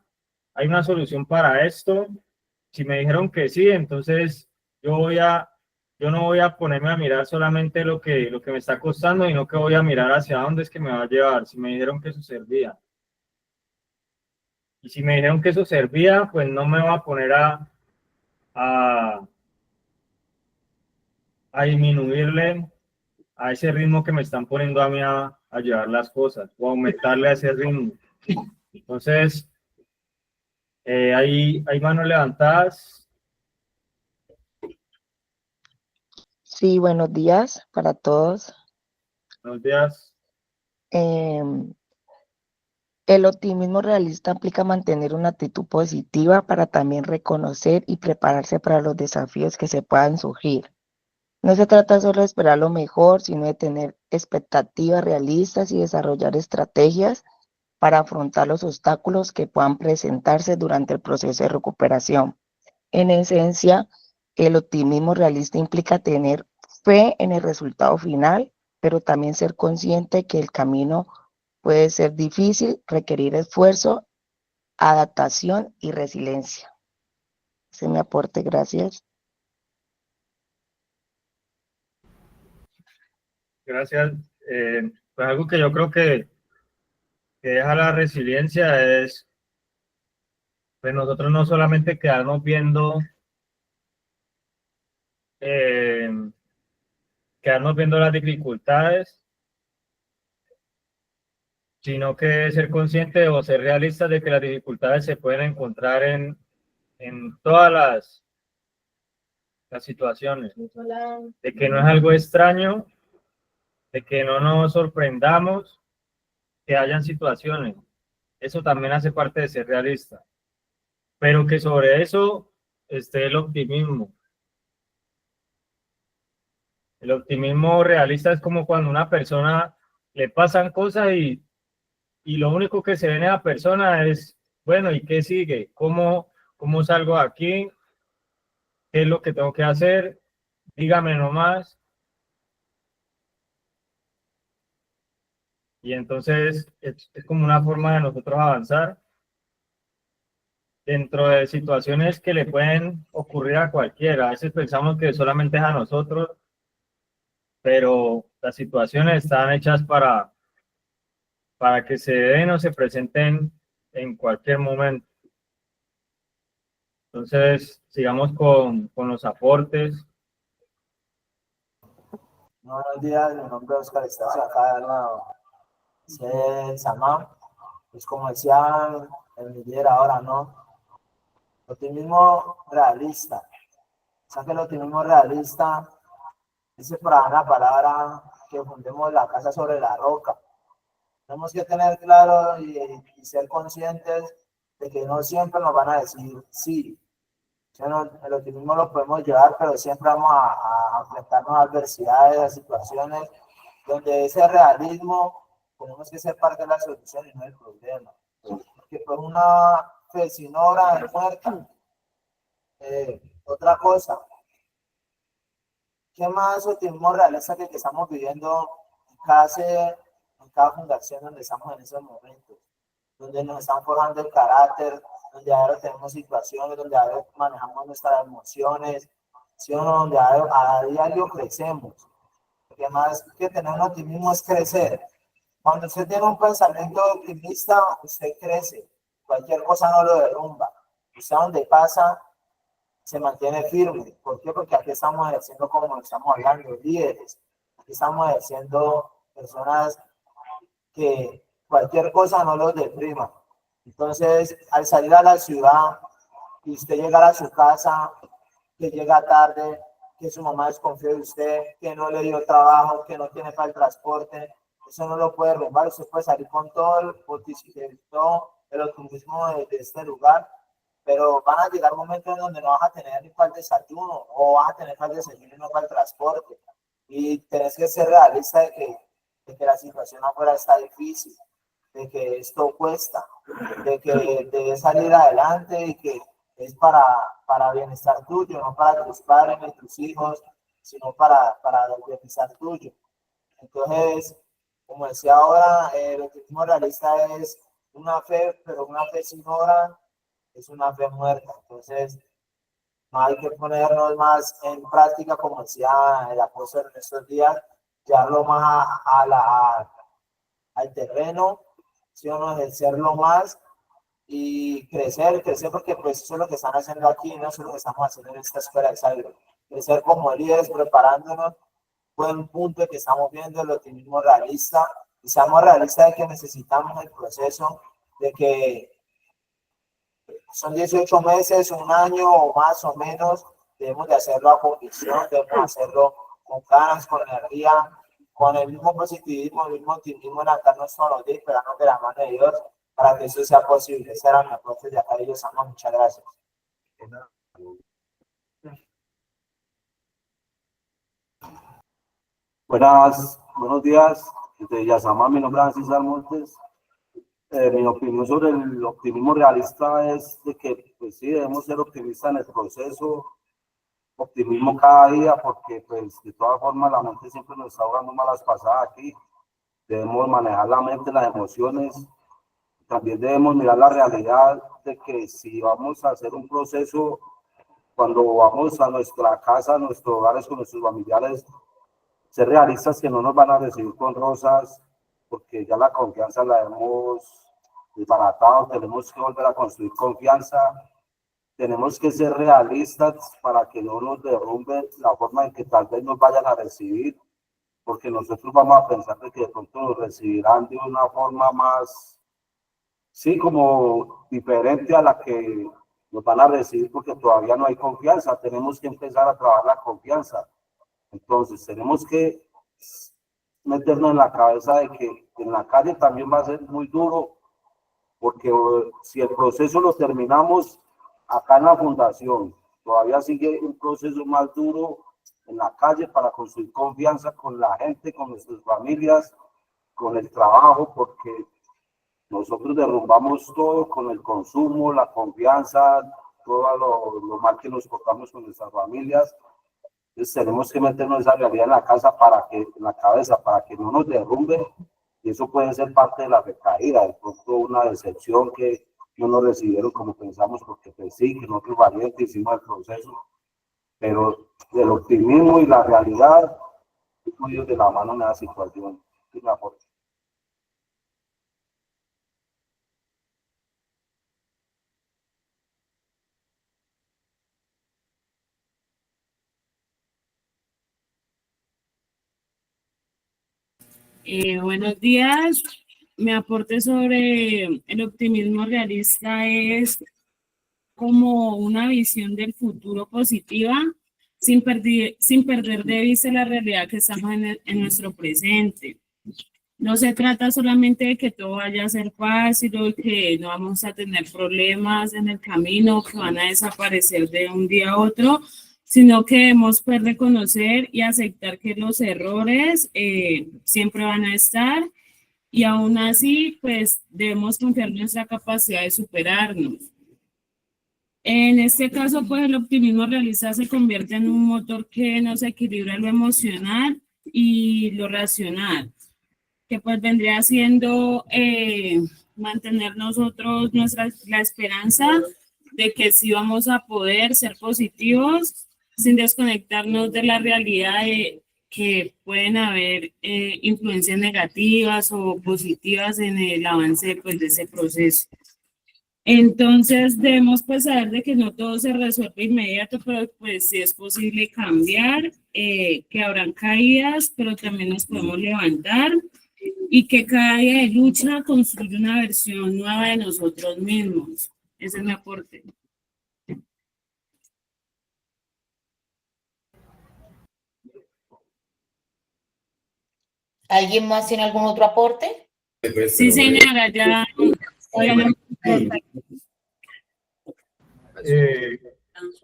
hay una solución para esto. Si me dijeron que sí, entonces yo no voy a ponerme a mirar solamente lo que me está costando, sino que voy a mirar hacia dónde es que me va a llevar. Si me dijeron que eso servía. Y si me dijeron que eso servía, pues no me voy a poner a disminuirle a ese ritmo que me están poniendo a mí a llevar las cosas, o aumentarle a ese ritmo. Entonces, hay manos levantadas. Sí, buenos días para todos. Buenos días. El optimismo realista implica mantener una actitud positiva para también reconocer y prepararse para los desafíos que se puedan surgir. No se trata solo de esperar lo mejor, sino de tener expectativas realistas y desarrollar estrategias para afrontar los obstáculos que puedan presentarse durante el proceso de recuperación. En esencia, el optimismo realista implica tener fe en el resultado final, pero también ser consciente que el camino puede ser difícil, requerir esfuerzo, adaptación y resiliencia. Ese es mi aporte, gracias. Gracias. Pues algo que yo creo que deja la resiliencia es, pues nosotros no solamente quedarnos viendo las dificultades, sino que ser consciente o ser realistas de que las dificultades se pueden encontrar en todas las situaciones, de que no es algo extraño, de que no nos sorprendamos que hayan situaciones. Eso también hace parte de ser realista, pero que sobre eso esté el optimismo. El optimismo realista es como cuando a una persona le pasan cosas y lo único que se ve en esa persona es, bueno, ¿y qué sigue? ¿Cómo salgo de aquí? ¿Qué es lo que tengo que hacer? Dígame nomás. Y entonces es como una forma de nosotros avanzar dentro de situaciones que le pueden ocurrir a cualquiera. A veces pensamos que solamente es a nosotros, pero las situaciones están hechas para que se den o se presenten en cualquier momento. Entonces, sigamos con los aportes. Buenos días, mi nombre es Oscar Estacio, acá de nuevo. Es Samán, pues como decían el líder ahora, ¿no? Optimismo realista. O sea que el optimismo realista dice por ahí una palabra que fundemos la casa sobre la roca. Tenemos que tener claro y ser conscientes de que no siempre nos van a decir sí. El optimismo lo podemos llevar, pero siempre vamos a enfrentarnos a adversidades, a situaciones donde ese realismo tenemos que ser parte de la solución y no del problema. Porque pues una fe sin obra es muerta. Otra cosa, ¿qué más optimismo realista que estamos viviendo en cada fundación donde estamos en esos momentos? Donde nos están forjando el carácter, donde ahora tenemos situaciones, donde ahora manejamos nuestras emociones, ¿sí o no? Donde a diario crecemos. Porque más que tener un optimismo es crecer. Cuando usted tiene un pensamiento optimista, usted crece. Cualquier cosa no lo derrumba. Usted donde pasa, se mantiene firme. ¿Por qué? Porque aquí estamos ejerciendo, como estamos hablando, líderes. Aquí estamos ejerciendo personas que cualquier cosa no los deprima. Entonces, al salir a la ciudad y usted llegar a su casa, que llega tarde, que su mamá desconfía de usted, que no le dio trabajo, que no tiene para el transporte, eso no lo puede derrumbar. Usted puede salir con todo el optimismo de este lugar, pero van a llegar momentos en donde no vas a tener ni para el desayuno, o vas a tener para el desayuno y no para el transporte. Y tenés que ser realista de que la situación afuera está difícil, de que esto cuesta, de que debes salir adelante y que es para bienestar tuyo, no para tus padres ni tus hijos, sino para el bienestar tuyo. Entonces, como decía ahora, el optimismo realista es una fe, pero una fe sin obra es una fe muerta. Entonces, hay que ponernos más en práctica, como decía el apóstol en estos días, llevarlo más al terreno, ¿sí o no? Ejercerlo más y crecer, porque pues eso es lo que están haciendo aquí, no eso es lo que estamos haciendo en esta escuela de Zagreb. Crecer como líderes, preparándonos. Buen punto de que estamos viendo el optimismo realista, y seamos realistas de que necesitamos el proceso, de que son 18 meses, un año o más o menos, debemos de hacerlo a convicción, debemos hacerlo con ganas, con energía, con el mismo positivismo, el mismo optimismo, levantarnos todos los días, esperando de la mano de Dios para que eso sea posible. Esa era mi aporte de acá de Dios, amor. Muchas gracias. Buenos días, desde Yasamá, mi nombre es César Montes. Mi opinión sobre el optimismo realista es de que, pues sí, debemos ser optimistas en el proceso, optimismo cada día, porque pues de todas formas la mente siempre nos está jugando malas pasadas aquí. Debemos manejar la mente, las emociones. También debemos mirar la realidad de que si vamos a hacer un proceso, cuando vamos a nuestra casa, a nuestros hogares con nuestros familiares, ser realistas que no nos van a recibir con rosas, porque ya la confianza la hemos desbaratado. Tenemos que volver a construir confianza. Tenemos que ser realistas para que no nos derrumbe la forma en que tal vez nos vayan a recibir, porque nosotros vamos a pensar de que de pronto nos recibirán de una forma más, sí, como diferente a la que nos van a recibir, porque todavía no hay confianza. Tenemos que empezar a trabajar la confianza. Entonces, tenemos que meternos en la cabeza de que en la calle también va a ser muy duro, porque si el proceso lo terminamos acá en la fundación, todavía sigue un proceso más duro en la calle para construir confianza con la gente, con nuestras familias, con el trabajo, porque nosotros derrumbamos todo con el consumo, la confianza, todo lo mal que nos portamos con nuestras familias. Entonces tenemos que meternos esa realidad en la casa en la cabeza, para que no nos derrumbe, y eso puede ser parte de la recaída, de pronto una decepción que no nos recibieron como pensamos, porque pues sí, que nosotros valientes hicimos el proceso, pero el optimismo y la realidad, ellos de la mano en la situación. ¿Sí me aporta? Buenos días. Mi aporte sobre el optimismo realista es como una visión del futuro positiva, sin perder de vista la realidad que estamos en nuestro presente. No se trata solamente de que todo vaya a ser fácil o que no vamos a tener problemas en el camino que van a desaparecer de un día a otro, sino que debemos pues, reconocer y aceptar que los errores siempre van a estar, y aún así pues debemos confiar en nuestra capacidad de superarnos. En este caso, pues el optimismo realista se convierte en un motor que nos equilibra lo emocional y lo racional, que pues vendría siendo mantener nosotros la esperanza de que sí vamos a poder ser positivos sin desconectarnos de la realidad de que pueden haber influencias negativas o positivas en el avance pues, de ese proceso. Entonces debemos pues saber de que no todo se resuelve inmediato, pero pues sí es posible cambiar, que habrán caídas, pero también nos podemos levantar, y que cada día de lucha construye una versión nueva de nosotros mismos. Ese es mi aporte. ¿Alguien más tiene algún otro aporte? Sí, señora, ya.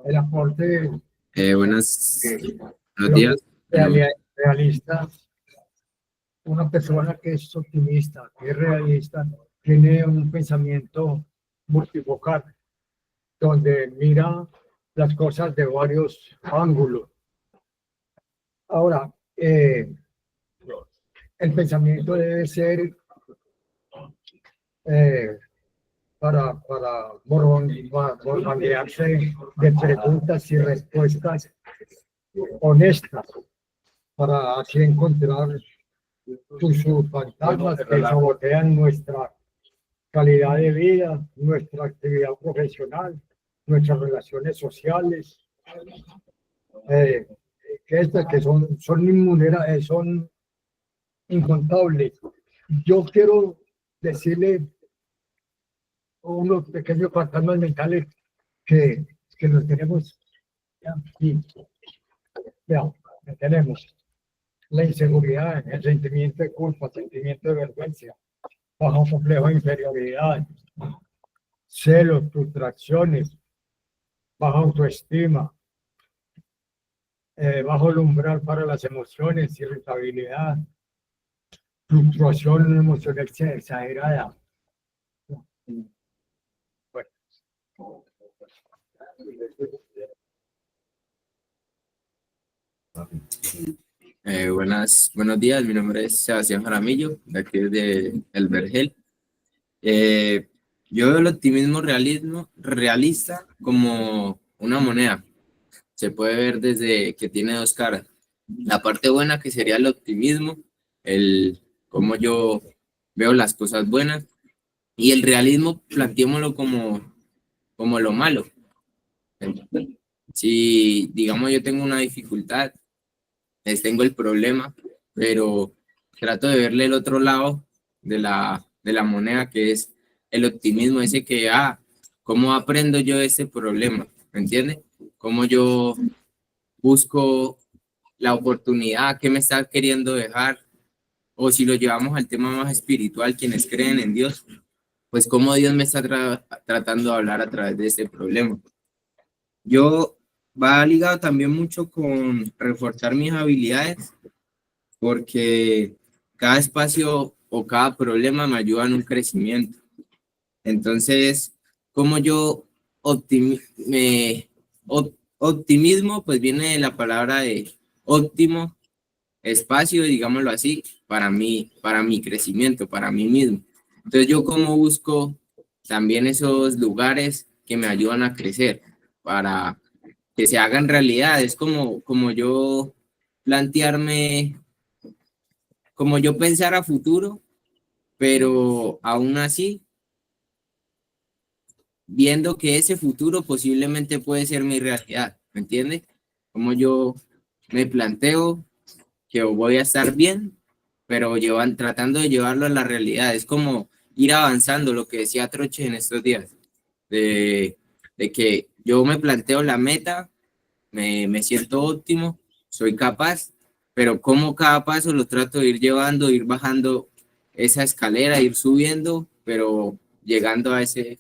El aporte Buenos días. realista, una persona que es optimista, que es realista, tiene un pensamiento multifocal, donde mira las cosas de varios ángulos. Ahora, el pensamiento debe ser para bombardearse de preguntas y respuestas honestas, para así encontrar sus fantasmas que sabotean nuestra calidad de vida, nuestra actividad profesional, nuestras relaciones sociales, que son incontables. Yo quiero decirle unos pequeños fantasmas mentales que los tenemos aquí. Vean, tenemos la inseguridad, el sentimiento de culpa, sentimiento de vergüenza, bajo complejo de inferioridad, celos, frustraciones, baja autoestima, bajo el umbral para las emociones, irritabilidad, fluctuación emocional exagerada. Bueno. Buenos días, mi nombre es Sebastián Jaramillo, de aquí de El Vergel. Yo veo el optimismo realista como una moneda. Se puede ver desde que tiene dos caras. La parte buena, que sería el optimismo, cómo yo veo las cosas buenas, y el realismo, planteémoslo como lo malo. Si, digamos, yo tengo una dificultad, tengo el problema, pero trato de verle el otro lado de la moneda, que es el optimismo, ese que, ¿cómo aprendo yo de ese problema? ¿Me entiendes? ¿Cómo yo busco la oportunidad que me está queriendo dejar? O si lo llevamos al tema más espiritual, quienes creen en Dios, pues cómo Dios me está tratando de hablar a través de este problema. Yo va ligado también mucho con reforzar mis habilidades, porque cada espacio o cada problema me ayuda en un crecimiento. Entonces, como yo optimismo, pues viene de la palabra de óptimo, espacio, digámoslo así, para mi crecimiento, para mí mismo. Entonces, yo como busco también esos lugares que me ayudan a crecer, para que se hagan realidad. Es como yo plantearme, como yo pensar a futuro, pero aún así, viendo que ese futuro posiblemente puede ser mi realidad, ¿me entiendes? Como yo me planteo que voy a estar bien, pero tratando de llevarlo a la realidad. Es como ir avanzando, lo que decía Troche en estos días, de que yo me planteo la meta, me siento óptimo, soy capaz, pero como cada paso lo trato de ir llevando, ir bajando esa escalera, ir subiendo, pero llegando a esos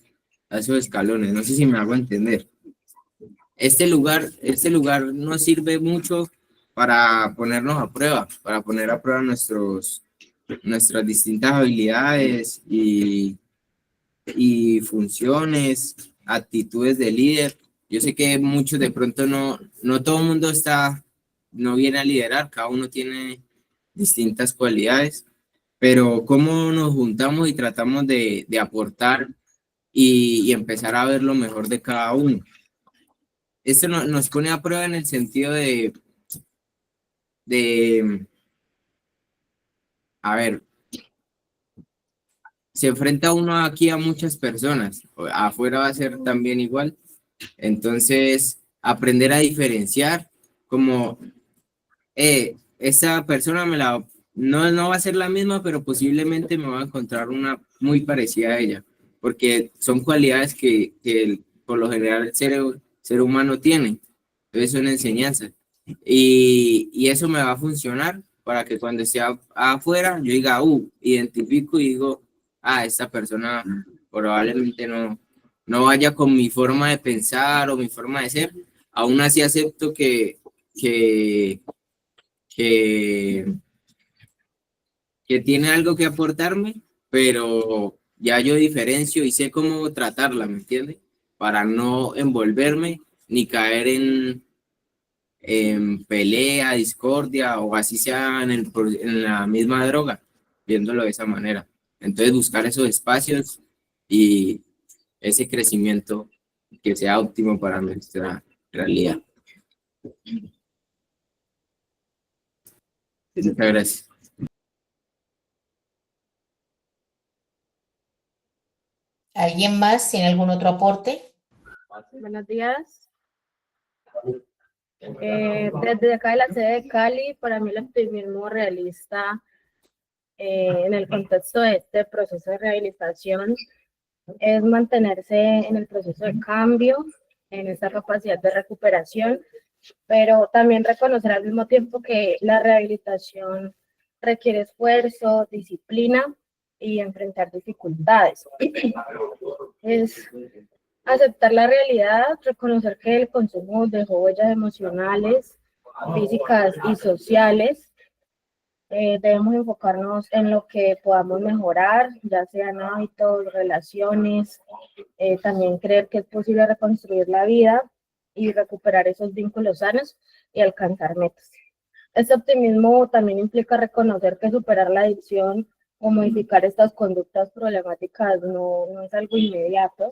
escalones. No sé si me hago entender. Este lugar nos sirve mucho para ponernos a prueba, para poner a prueba nuestras distintas habilidades y funciones, actitudes de líder. Yo sé que muchos de pronto no todo el mundo no viene a liderar, cada uno tiene distintas cualidades, pero cómo nos juntamos y tratamos de aportar y empezar a ver lo mejor de cada uno. Esto nos pone a prueba en el sentido de, a ver, se enfrenta uno aquí a muchas personas, afuera va a ser también igual. Entonces, aprender a diferenciar como esa persona no va a ser la misma, pero posiblemente me va a encontrar una muy parecida a ella, porque son cualidades que por lo general el ser humano tiene. Entonces son enseñanzas. Y eso me va a funcionar para que cuando esté afuera, yo diga, identifico y digo, esta persona probablemente no vaya con mi forma de pensar o mi forma de ser. Aún así acepto que tiene algo que aportarme, pero ya yo diferencio y sé cómo tratarla, ¿me entiendes? Para no envolverme ni caer en pelea, discordia o así sea en la misma droga, viéndolo de esa manera. Entonces buscar esos espacios y ese crecimiento que sea óptimo para nuestra realidad. Muchas gracias. ¿Alguien más tiene algún otro aporte? Buenos días. Desde acá de la sede de Cali, para mí el optimismo realista en el contexto de este proceso de rehabilitación es mantenerse en el proceso de cambio, en esta capacidad de recuperación, pero también reconocer al mismo tiempo que la rehabilitación requiere esfuerzo, disciplina y enfrentar dificultades. Es aceptar la realidad, reconocer que el consumo dejó huellas emocionales, físicas y sociales. Debemos enfocarnos en lo que podamos mejorar, ya sean hábitos, relaciones, también creer que es posible reconstruir la vida y recuperar esos vínculos sanos y alcanzar metas. Este optimismo también implica reconocer que superar la adicción o modificar estas conductas problemáticas no es algo inmediato,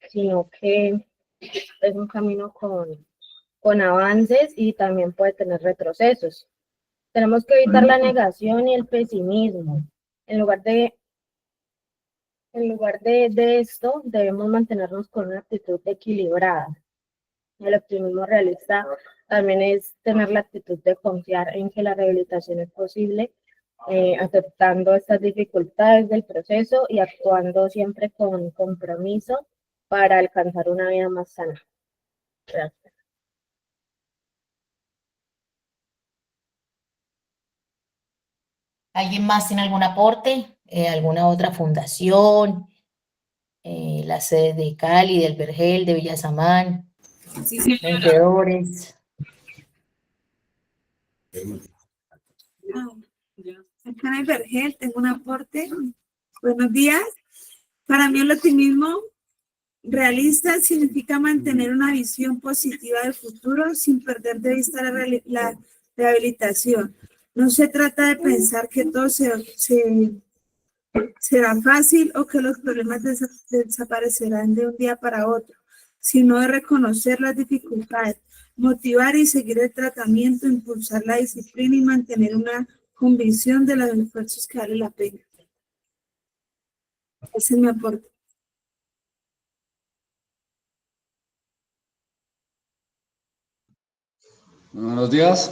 sino que es un camino con avances y también puede tener retrocesos. Tenemos que evitar la negación y el pesimismo. En lugar de esto, debemos mantenernos con una actitud equilibrada. El optimismo realista también es tener la actitud de confiar en que la rehabilitación es posible, aceptando estas dificultades del proceso y actuando siempre con compromiso para alcanzar una vida más sana. Gracias. ¿Alguien más tiene algún aporte? ¿Alguna otra fundación? La sede de Cali, del Vergel, de Villa Samán. Sí, señora. Empeores. Karen Vergel, tengo un aporte. Buenos días. Para mí el optimismo realista significa mantener una visión positiva del futuro sin perder de vista la rehabilitación. No se trata de pensar que todo será fácil o que los problemas desaparecerán de un día para otro, sino de reconocer las dificultades, motivar y seguir el tratamiento, impulsar la disciplina y mantener una convicción de los esfuerzos que vale la pena. Ese es mi aporte. Buenos días.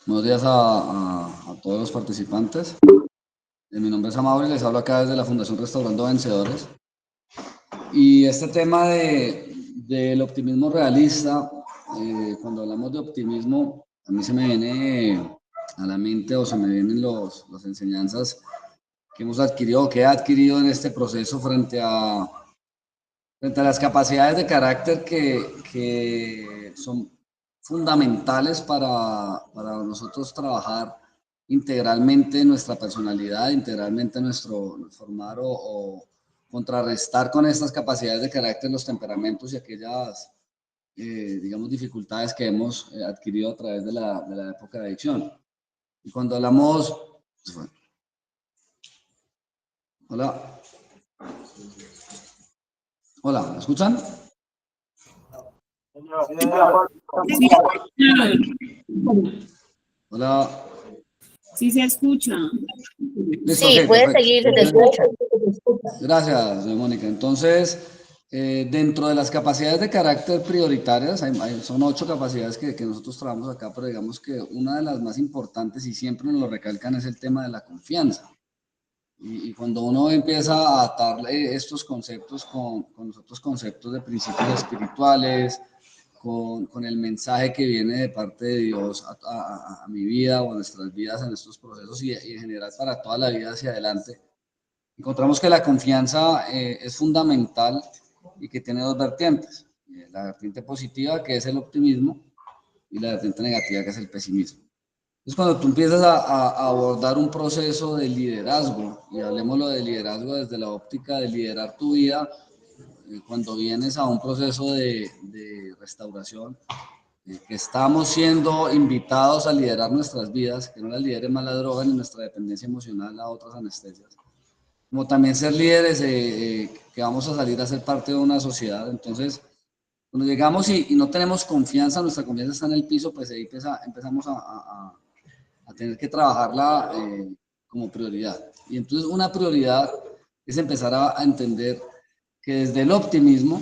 Buenos días a todos los participantes. Mi nombre es Amaury, les hablo acá desde la Fundación Restaurando Vencedores. Y este tema del optimismo realista, cuando hablamos de optimismo, a mí se me viene a la mente o se me vienen las enseñanzas que hemos adquirido o que he adquirido en este proceso frente a las capacidades de carácter que son fundamentales para nosotros trabajar integralmente nuestra personalidad, integralmente nuestro formar o contrarrestar con estas capacidades de carácter los temperamentos y aquellas, digamos, dificultades que hemos adquirido a través de la época de adicción. Y cuando hablamos... Hola. Hola, ¿me escuchan? Hola. Sí se escucha. Listo, Sí, ok, puedes perfecto. seguir, se te escucha. Gracias, Mónica. Entonces, dentro de las capacidades de carácter prioritarias, son 8 capacidades que nosotros trabajamos acá, pero digamos que una de las más importantes y siempre nos lo recalcan es el tema de la confianza. Y cuando uno empieza a atar estos conceptos con los otros conceptos de principios espirituales, con el mensaje que viene de parte de Dios a mi vida o a nuestras vidas en estos procesos y en general para toda la vida hacia adelante, encontramos que la confianza es fundamental y que tiene 2 vertientes. La vertiente positiva, que es el optimismo, y la vertiente negativa, que es el pesimismo. Entonces, cuando tú empiezas a abordar un proceso de liderazgo, y hablemoslo de liderazgo desde la óptica de liderar tu vida, cuando vienes a un proceso de restauración, que estamos siendo invitados a liderar nuestras vidas, que no las lidere más la droga ni nuestra dependencia emocional a otras anestesias, como también ser líderes que vamos a salir a ser parte de una sociedad. Entonces, cuando llegamos y no tenemos confianza, nuestra confianza está en el piso, pues ahí empezamos a tener que trabajarla como prioridad. Y entonces una prioridad es empezar a entender que desde el optimismo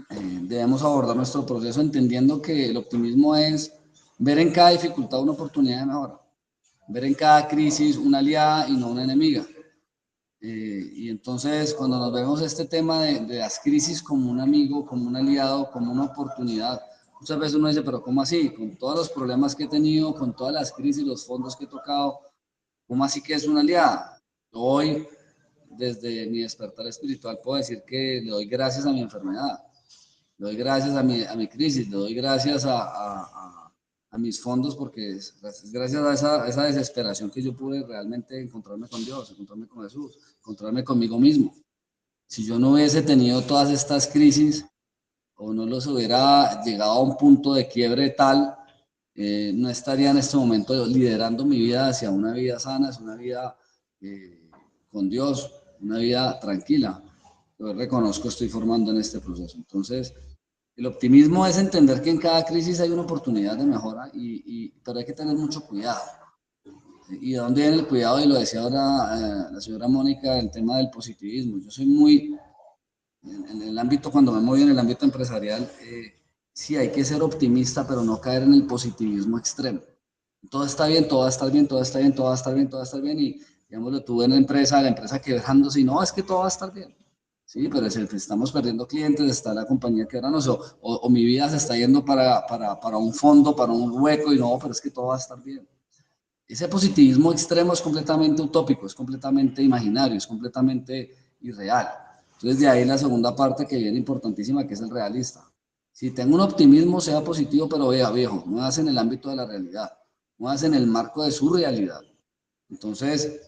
debemos abordar nuestro proceso entendiendo que el optimismo es ver en cada dificultad una oportunidad de mejora, ver en cada crisis una aliada y no una enemiga. Y entonces cuando nos vemos este tema de las crisis como un amigo, como un aliado, como una oportunidad, muchas veces uno dice, pero ¿cómo así? Con todos los problemas que he tenido, con todas las crisis, los fondos que he tocado, ¿cómo así que es una aliada? Hoy, desde mi despertar espiritual, puedo decir que le doy gracias a mi enfermedad, le doy gracias a mi crisis, le doy gracias a mis fondos, porque es gracias a esa desesperación que yo pude realmente encontrarme con Dios, encontrarme con Jesús, encontrarme conmigo mismo. Si yo no hubiese tenido todas estas crisis, o no los hubiera llegado a un punto de quiebre tal, no estaría en este momento liderando mi vida hacia una vida sana, hacia una vida con Dios, una vida tranquila. Yo reconozco, estoy formando en este proceso. Entonces, el optimismo es entender que en cada crisis hay una oportunidad de mejora, pero hay que tener mucho cuidado. ¿Y de dónde viene el cuidado? Y lo decía ahora la señora Mónica, el tema del positivismo. Yo soy muy, en el ámbito, cuando me muevo en el ámbito empresarial, sí hay que ser optimista, pero no caer en el positivismo extremo. Todo está bien, todo va a estar bien, todo está bien, todo va a estar bien, todo va a estar bien, y digámoslo, tú en la empresa quejándose, y no, es que todo va a estar bien. Sí, pero estamos perdiendo clientes, está la compañía quebrándose, o mi vida se está yendo para un fondo, para un hueco, y no, pero es que todo va a estar bien. Ese positivismo extremo es completamente utópico, es completamente imaginario, es completamente irreal. Entonces, de ahí la segunda parte que viene importantísima, que es el realista. Si tengo un optimismo, sea positivo, pero vea, viejo, no es en el ámbito de la realidad, no es en el marco de su realidad. Entonces,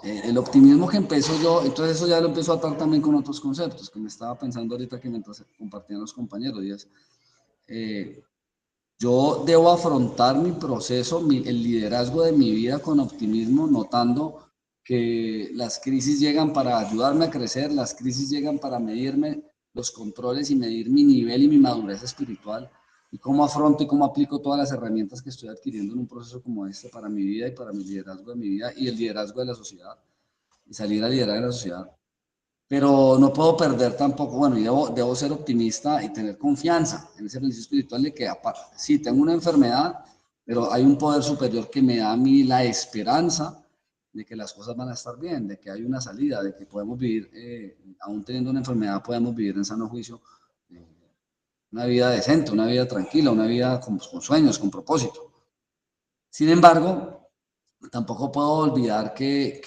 el optimismo que empiezo yo, entonces eso ya lo empiezo a atar también con otros conceptos que me estaba pensando ahorita que mientras compartían los compañeros, y es, yo debo afrontar mi proceso, el liderazgo de mi vida con optimismo, notando que las crisis llegan para ayudarme a crecer, las crisis llegan para medirme los controles y medir mi nivel y mi madurez espiritual, y cómo afronto y cómo aplico todas las herramientas que estoy adquiriendo en un proceso como este para mi vida y para mi liderazgo de mi vida y el liderazgo de la sociedad, y salir a liderar en la sociedad. Pero no puedo perder tampoco, bueno, y debo ser optimista y tener confianza en ese principio espiritual de que, sí, tengo una enfermedad, pero hay un poder superior que me da a mí la esperanza de que las cosas van a estar bien, de que hay una salida, de que podemos vivir, aún teniendo una enfermedad, podemos vivir en sano juicio, una vida decente, una vida tranquila, una vida con sueños, con propósito. Sin embargo, tampoco puedo olvidar que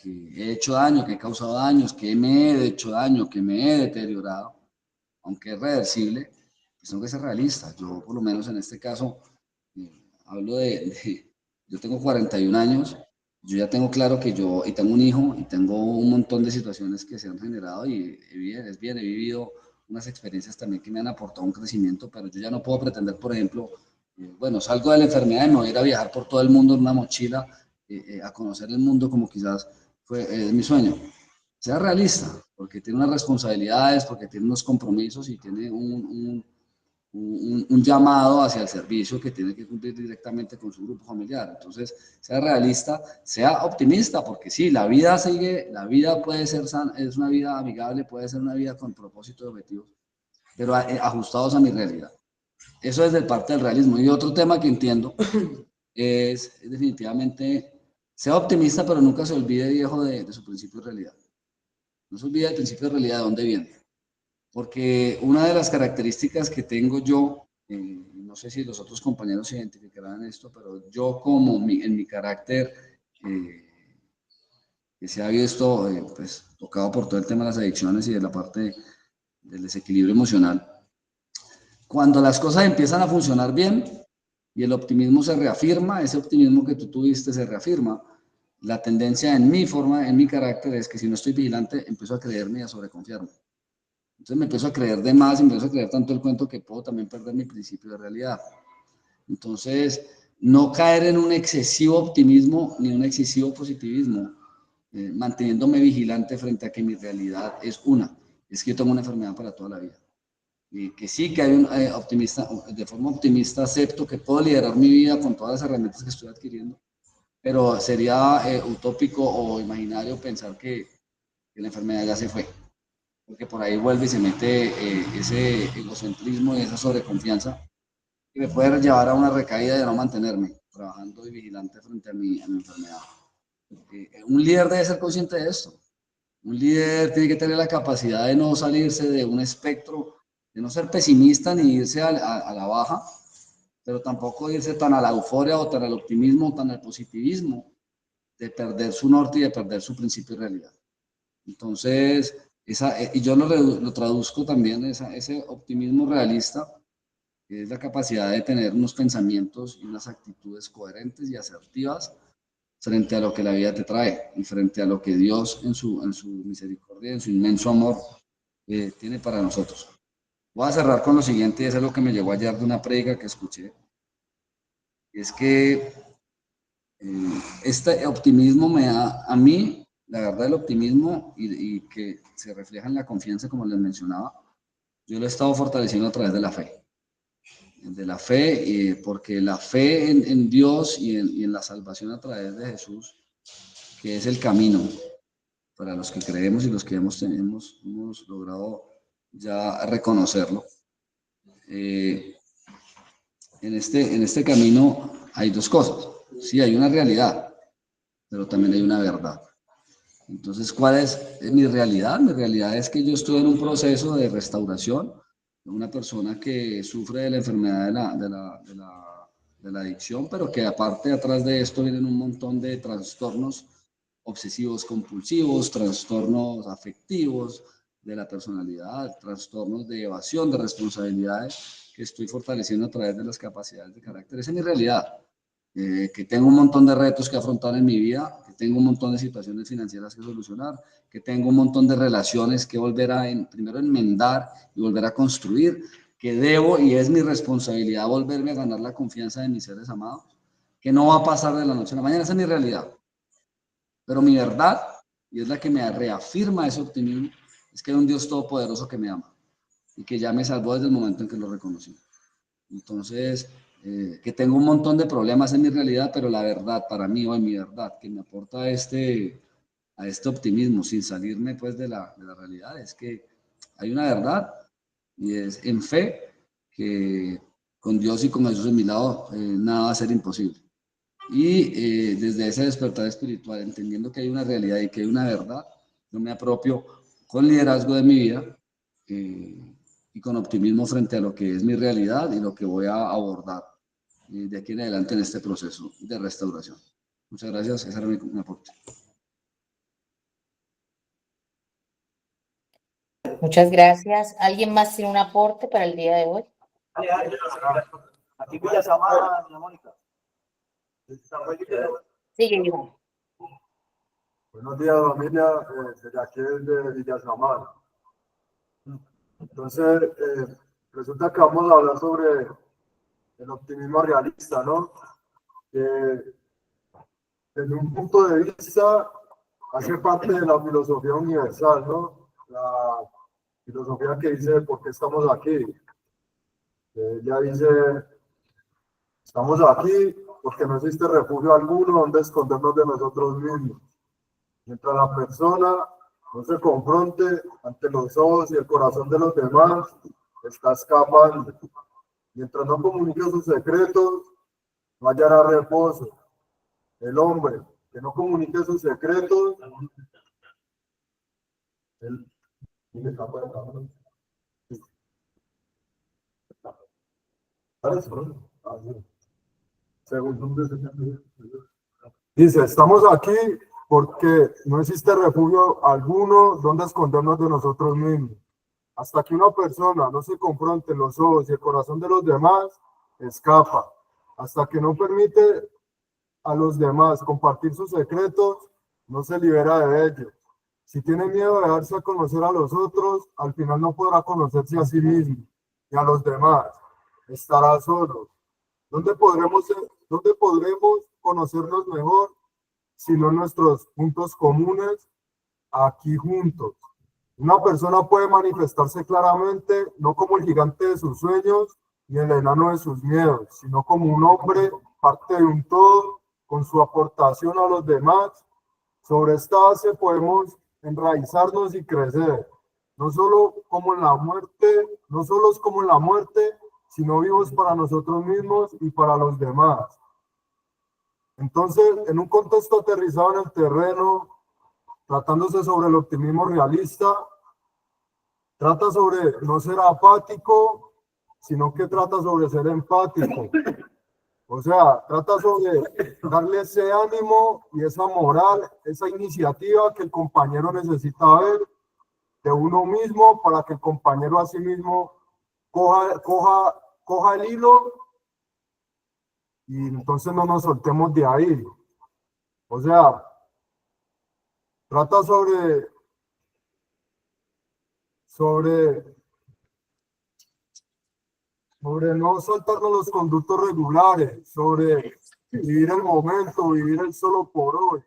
he hecho daño, que he causado daños, que me he hecho daño, que me he deteriorado, aunque es reversible, pues tengo que ser realista. Yo, por lo menos en este caso, hablo yo tengo 41 años, yo ya tengo claro que y tengo un hijo, y tengo un montón de situaciones que se han generado, y he vivido unas experiencias también que me han aportado un crecimiento, pero yo ya no puedo pretender, por ejemplo, bueno, salgo de la enfermedad y me voy a ir a viajar por todo el mundo en una mochila, a conocer el mundo como quizás es mi sueño. Sea realista, porque tiene unas responsabilidades, porque tiene unos compromisos y tiene un llamado hacia el servicio que tiene que cumplir directamente con su grupo familiar. Entonces, sea realista, sea optimista, porque sí, la vida sigue, la vida puede ser sana, es una vida amigable, puede ser una vida con propósitos y objetivos, pero ajustados a mi realidad. Eso es de parte del realismo. Y otro tema que entiendo es definitivamente, sea optimista, pero nunca se olvide, viejo, de su principio de realidad. No se olvide del principio de realidad, de dónde viene. Porque una de las características que tengo yo, no sé si los otros compañeros se identificarán en esto, pero yo en mi carácter, que se ha visto pues, tocado por todo el tema de las adicciones y de la parte del desequilibrio emocional, cuando las cosas empiezan a funcionar bien y el optimismo se reafirma, ese optimismo que tú tuviste se reafirma, la tendencia en mi forma, en mi carácter, es que si no estoy vigilante, empiezo a creerme y a sobreconfiarme. Entonces me empiezo a creer de más y me empiezo a creer tanto el cuento que puedo también perder mi principio de realidad. Entonces, no caer en un excesivo optimismo ni un excesivo positivismo, manteniéndome vigilante frente a que mi realidad es que yo tengo una enfermedad para toda la vida. Y que sí, que hay un optimista, de forma optimista acepto que puedo liderar mi vida con todas las herramientas que estoy adquiriendo, pero sería utópico o imaginario pensar que la enfermedad ya se fue, porque por ahí vuelve y se mete ese egocentrismo y esa sobreconfianza que me puede llevar a una recaída de no mantenerme trabajando y vigilante frente a mi enfermedad. Un líder debe ser consciente de esto. Un líder tiene que tener la capacidad de no salirse de un espectro, de no ser pesimista ni irse a la baja, pero tampoco irse tan a la euforia o tan al optimismo o tan al positivismo, de perder su norte y de perder su principio de realidad. Entonces, y yo lo traduzco también, ese optimismo realista, que es la capacidad de tener unos pensamientos y unas actitudes coherentes y asertivas frente a lo que la vida te trae y frente a lo que Dios en su misericordia, en su inmenso amor, tiene para nosotros. Voy a cerrar con lo siguiente, y es algo que me llegó ayer de una prédica que escuché. Es que este optimismo me da a mí, la verdad, el optimismo y que se refleja en la confianza, como les mencionaba, yo lo he estado fortaleciendo a través de la fe. De la fe, porque la fe en Dios y en la salvación a través de Jesús, que es el camino para los que creemos y los que hemos logrado ya reconocerlo. En este camino hay dos cosas. Sí, hay una realidad, pero también hay una verdad. Entonces, ¿cuál es mi realidad? Mi realidad es que yo estoy en un proceso de restauración de una persona que sufre de la enfermedad de la adicción, pero que aparte, atrás de esto, vienen un montón de trastornos obsesivos compulsivos, trastornos afectivos, de la personalidad, trastornos de evasión de responsabilidades que estoy fortaleciendo a través de las capacidades de carácter. Esa es mi realidad. Que tengo un montón de retos que afrontar en mi vida, que tengo un montón de situaciones financieras que solucionar, que tengo un montón de relaciones que volver a, primero enmendar y volver a construir, que debo y es mi responsabilidad volverme a ganar la confianza de mis seres amados, que no va a pasar de la noche a la mañana. Esa es mi realidad. Pero mi verdad, y es la que me reafirma ese optimismo, es que hay un Dios todopoderoso que me ama y que ya me salvó desde el momento en que lo reconocí. Entonces, que tengo un montón de problemas en mi realidad, pero la verdad, para mí hoy, mi verdad, que me aporta a este optimismo, sin salirme pues de la realidad, es que hay una verdad, y es en fe, que con Dios y con Jesús en mi lado, nada va a ser imposible. Y desde ese despertar espiritual, entendiendo que hay una realidad y que hay una verdad, yo me apropio con liderazgo de mi vida, y con optimismo frente a lo que es mi realidad y lo que voy a abordar de aquí en adelante en este proceso de restauración. Muchas gracias, ese era mi aporte. Muchas gracias. ¿Alguien más tiene un aporte para el día de hoy? Aquí Villasamar, doña Mónica. Sigue, Iván. Buenos días, familia, desde aquí de Villasamar. Entonces, resulta que vamos a hablar sobre el optimismo realista, ¿no? Que desde un punto de vista hace parte de la filosofía universal, ¿no? La filosofía que dice por qué estamos aquí. Ella dice, estamos aquí porque no existe refugio alguno donde escondernos de nosotros mismos. Mientras la persona no se confronte ante los ojos y el corazón de los demás, está escapando. Mientras no comunique sus secretos, no hallará reposo. El hombre que no comunique sus secretos, dice, estamos aquí porque no existe refugio alguno donde escondernos de nosotros mismos. Hasta que una persona no se confronte los ojos y el corazón de los demás, escapa. Hasta que no permite a los demás compartir sus secretos, no se libera de ellos. Si tiene miedo de darse a conocer a los otros, al final no podrá conocerse a sí mismo y a los demás. Estará solo. ¿Dónde podremos conocernos mejor? Sino nuestros puntos comunes aquí juntos. Una persona puede manifestarse claramente, no como el gigante de sus sueños ni el enano de sus miedos, sino como un hombre, parte de un todo, con su aportación a los demás. Sobre esta base podemos enraizarnos y crecer, no solo como en la muerte, no solos como en la muerte, sino vivos para nosotros mismos y para los demás. Entonces, en un contexto aterrizado en el terreno, tratándose sobre el optimismo realista, trata sobre no ser apático, sino que trata sobre ser empático. O sea, trata sobre darle ese ánimo y esa moral, esa iniciativa que el compañero necesita ver de uno mismo para que el compañero a sí mismo coja el hilo y entonces no nos soltemos de ahí. O sea, trata sobre no saltarnos los conductos regulares, sobre vivir el momento, vivir el solo por hoy.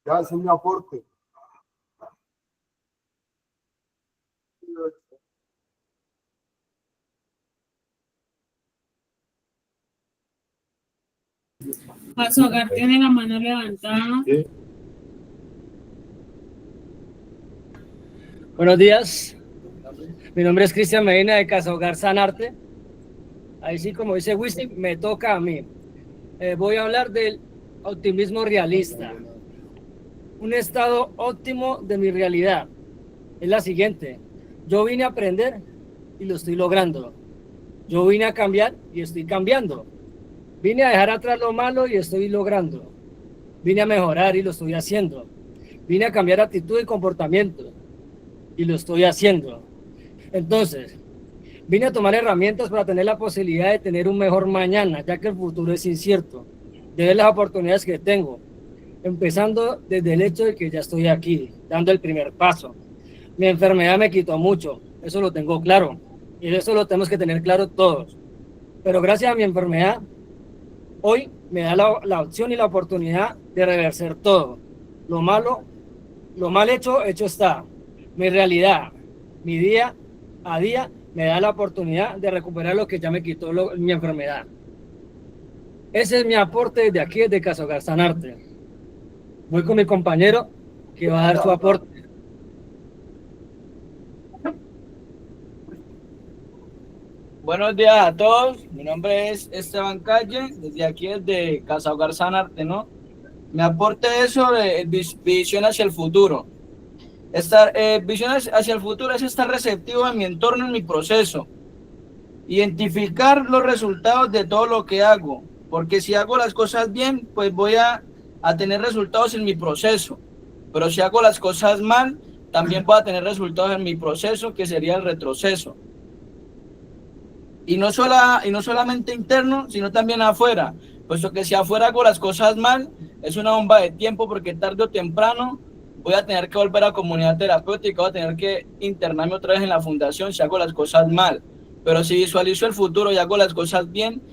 Ya, ese es mi aporte. Casa Hogar tiene la mano levantada. Sí. Buenos días. Mi nombre es Cristian Medina de Casa Hogar Sanarte. Ahí sí, como dice Wisting, me toca a mí. Voy a hablar del optimismo realista. Un estado óptimo de mi realidad es la siguiente. Yo vine a aprender y lo estoy logrando. Yo vine a cambiar y estoy cambiando. Vine a dejar atrás lo malo y estoy logrando. Vine a mejorar y lo estoy haciendo. vine a cambiar actitud y comportamiento y lo estoy haciendo. Entonces, vine a tomar herramientas para tener la posibilidad de tener un mejor mañana, ya que el futuro es incierto, de ver las oportunidades que tengo, empezando desde el hecho de que ya estoy aquí, dando el primer paso. Mi enfermedad me quitó mucho, eso lo tengo claro, y eso lo tenemos que tener claro todos. Pero gracias a mi enfermedad, hoy me da la opción y la oportunidad de reverser todo. Lo mal hecho está. Mi realidad, mi día a día, me da la oportunidad de recuperar lo que ya me quitó mi enfermedad. Ese es mi aporte desde aquí, desde Casahogar Sanarte. Voy con mi compañero que va a dar su aporte. Buenos días a todos, mi nombre es Esteban Calle, desde aquí desde Casahogar Sanarte, ¿no? Mi aporte es sobre visión hacia el futuro. Visión hacia el futuro es estar receptivo a mi entorno, en mi proceso. Identificar los resultados de todo lo que hago, porque si hago las cosas bien, pues voy a tener resultados en mi proceso. Pero si hago las cosas mal, también voy a tener resultados en mi proceso, que sería el retroceso. Y no solamente interno, sino también afuera, puesto que si afuera hago las cosas mal, es una bomba de tiempo, porque tarde o temprano voy a tener que volver a comunidad terapéutica, voy a tener que internarme otra vez en la fundación si hago las cosas mal. Pero si visualizo el futuro y hago las cosas bien,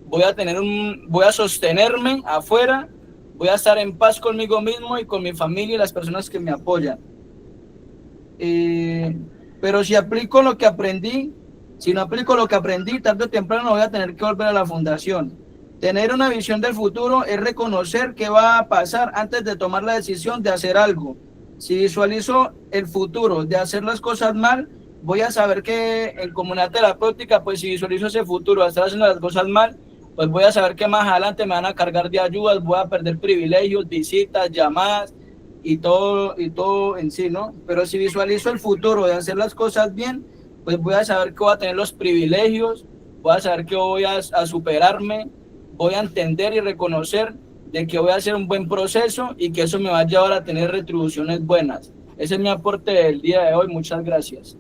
voy a sostenerme afuera, voy a estar en paz conmigo mismo y con mi familia y las personas que me apoyan. Pero si aplico lo que aprendí, si no aplico lo que aprendí, tarde o temprano voy a tener que volver a la fundación. Tener una visión del futuro es reconocer qué va a pasar antes de tomar la decisión de hacer algo. Si visualizo el futuro de hacer las cosas mal, voy a saber que en comunidad terapéutica, pues si visualizo ese futuro de estar haciendo las cosas mal, pues voy a saber que más adelante me van a cargar de ayudas, voy a perder privilegios, visitas, llamadas y todo en sí, ¿no? Pero si visualizo el futuro de hacer las cosas bien, pues voy a saber que voy a tener los privilegios, voy a saber que voy a superarme, voy a entender y reconocer de que voy a hacer un buen proceso y que eso me va a llevar a tener retribuciones buenas. Ese es mi aporte del día de hoy. Muchas gracias.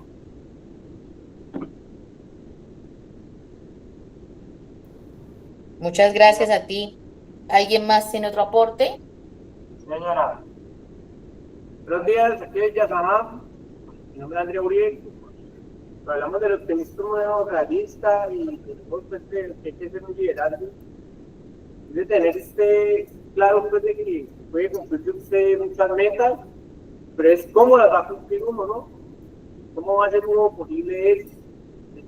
Muchas gracias a ti. ¿Alguien más tiene otro aporte? Señora. Buenos días, aquí es Yasamá. Mi nombre es Andrea Uriel. Hablamos del optimismo realista y que hay que ser un liderazgo. De tener claro pues, de que puede cumplir usted muchas metas, pero es cómo las va a cumplir uno, ¿no? ¿Cómo va a ser uno posible es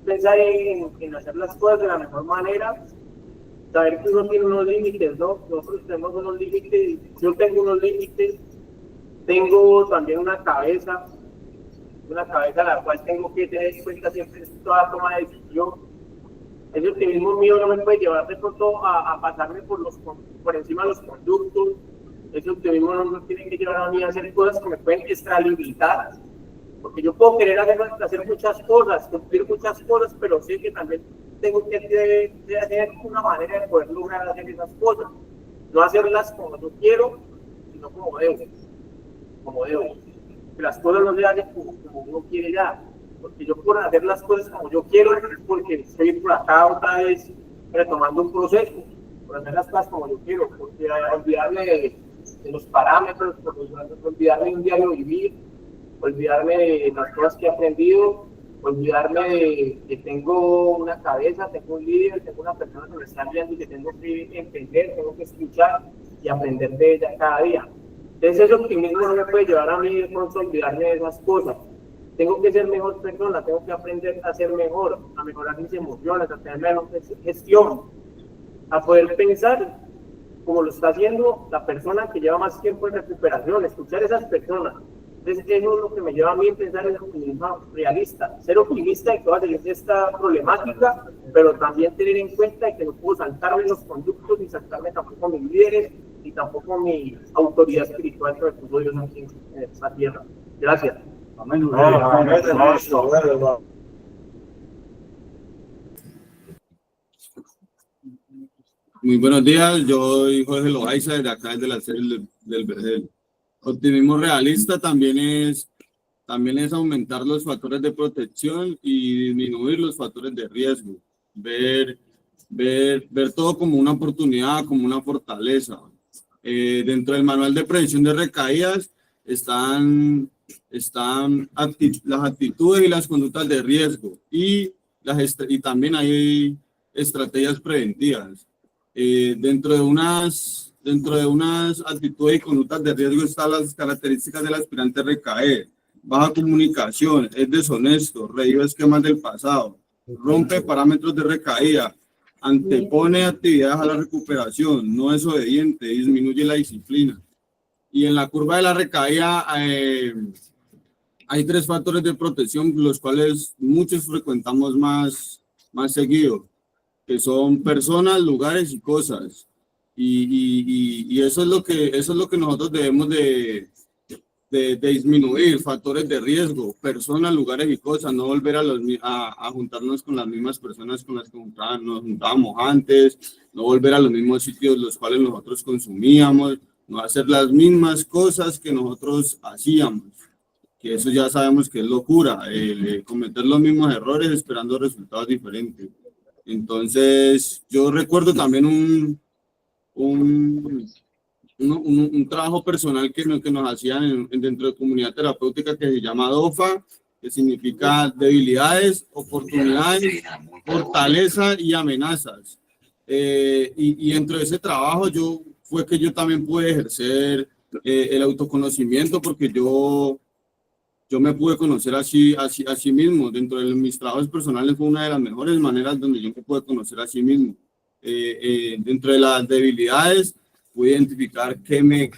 pensar en hacer las cosas de la mejor manera, saber que uno tiene unos límites, ¿no? Nosotros tenemos unos límites, yo tengo unos límites, tengo también una cabeza a la cual tengo que tener en cuenta siempre en toda toma de decisión. Ese optimismo mío no me puede llevar de pronto a pasarme por encima de los conductos. Ese optimismo no me tiene que llevar a mí a hacer cosas que me pueden extralimitar, porque yo puedo querer hacer muchas cosas, cumplir muchas cosas, pero sé que también tengo que tener una manera de poder lograr hacer esas cosas, no hacerlas como yo quiero, sino como debo. Que las cosas no se hacen como uno quiere ya, porque yo por hacer las cosas como yo quiero es porque estoy por acá otra vez retomando un proceso, por hacer las cosas como yo quiero, porque olvidarme de los parámetros, olvidarme de un diario vivir, olvidarme de las cosas que he aprendido, olvidarme de que tengo una cabeza, tengo un líder, tengo una persona que me está viendo y que tengo que entender, tengo que escuchar y aprender de ella cada día. Entonces ese optimismo no me puede llevar a mí de pronto a olvidarme de esas cosas. Tengo que ser mejor persona, tengo que aprender a ser mejor, a mejorar mis emociones, a tener mejor gestión, a poder pensar como lo está haciendo la persona que lleva más tiempo en recuperación, escuchar a esas personas. Entonces eso es lo que me lleva a mí a pensar en el optimismo realista, ser optimista de que va a tener esta problemática, pero también tener en cuenta que no puedo saltarme los conductos, ni saltarme tampoco mis líderes, ni tampoco mi autoridad espiritual que me puso Dios aquí en esta tierra. Gracias. Amén. Muy buenos días, yo soy Jorge Loaiza, de acá de la sede del Vergel. Optimismo realista también es aumentar los factores de protección y disminuir los factores de riesgo. Ver todo como una oportunidad, como una fortaleza. Dentro del manual de prevención de recaídas están las actitudes y las conductas de riesgo y también hay estrategias preventivas. Dentro de unas actitudes y conductas de riesgo están las características del aspirante a recaer: baja comunicación, es deshonesto, revive esquemas del pasado, rompe parámetros de recaída, antepone actividades a la recuperación, no es obediente, disminuye la disciplina. Y en la curva de la recaída hay 3 factores de protección, los cuales muchos frecuentamos más seguido, que son personas, lugares y cosas. Y eso es lo que nosotros debemos de disminuir: factores de riesgo, personas, lugares y cosas, no volver a juntarnos con las mismas personas con las que nos juntábamos antes, no volver a los mismos sitios los cuales nosotros consumíamos, no hacer las mismas cosas que nosotros hacíamos, que eso ya sabemos que es locura, cometer los mismos errores esperando resultados diferentes. Entonces, yo recuerdo también un trabajo personal que nos hacían dentro de comunidad terapéutica que se llama DOFA, que significa debilidades, oportunidades, fortaleza y amenazas. Y dentro de ese trabajo fue que yo también pude ejercer el autoconocimiento, porque yo me pude conocer así mismo. Dentro de mis trabajos personales fue una de las mejores maneras donde yo me pude conocer a sí mismo. Dentro de las debilidades pude identificar en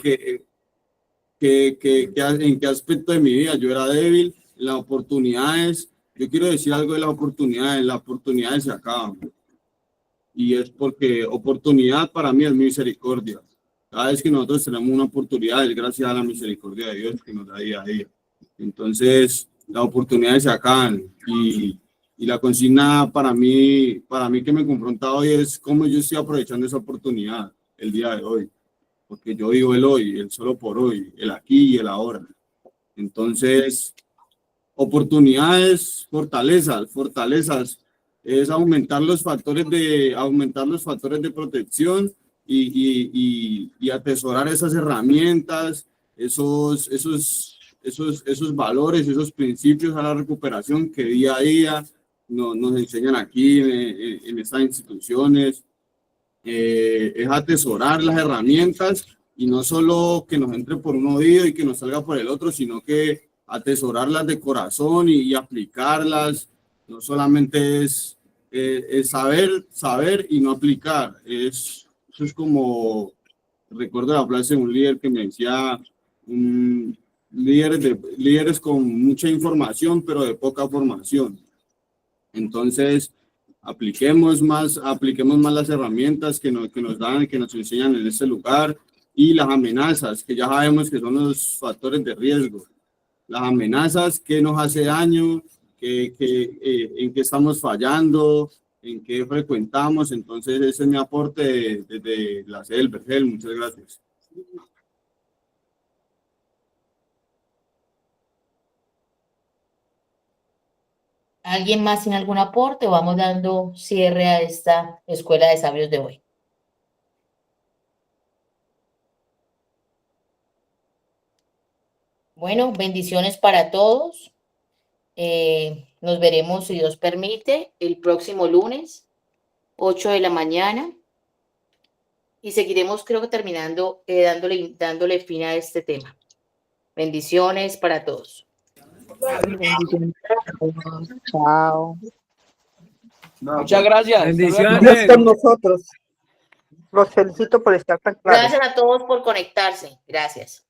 qué aspecto de mi vida yo era débil. Las oportunidades, yo quiero decir algo de las oportunidades se acaban. Y es porque oportunidad para mí es misericordia. Cada vez que nosotros tenemos una oportunidad es gracias a la misericordia de Dios que nos da día a día. Entonces, las oportunidades se acaban y la consigna para mí que me confronta hoy es cómo yo estoy aprovechando esa oportunidad el día de hoy, porque yo vivo el hoy, el solo por hoy, el aquí y el ahora. Entonces, oportunidades, fortalezas es aumentar los factores de protección y atesorar esas herramientas, esos valores, esos principios a la recuperación que día a día nos enseñan aquí en estas instituciones. Es atesorar las herramientas y no solo que nos entre por un oído y que nos salga por el otro, sino que atesorarlas de corazón y aplicarlas. No solamente es saber y no aplicar. Eso es como, recuerdo la frase de un líder que me decía, líderes con mucha información pero de poca formación. Entonces, apliquemos más las herramientas que nos dan, que nos enseñan en este lugar, y las amenazas, que ya sabemos que son los factores de riesgo. Las amenazas, que nos hace daño, en qué estamos fallando, en qué frecuentamos. Entonces, ese es mi aporte desde la sede del Vergel. Muchas gracias. ¿Alguien más sin algún aporte? Vamos dando cierre a esta Escuela de Sabios de hoy. Bueno, bendiciones para todos. Nos veremos, si Dios permite, el próximo lunes, 8 de la mañana. Y seguiremos, creo que terminando, dándole fin a este tema. Bendiciones para todos. Bendiciones. Chao. Muchas gracias. Bendiciones. Dios con nosotros. Los felicito por estar tan claros. Gracias a todos por conectarse. Gracias.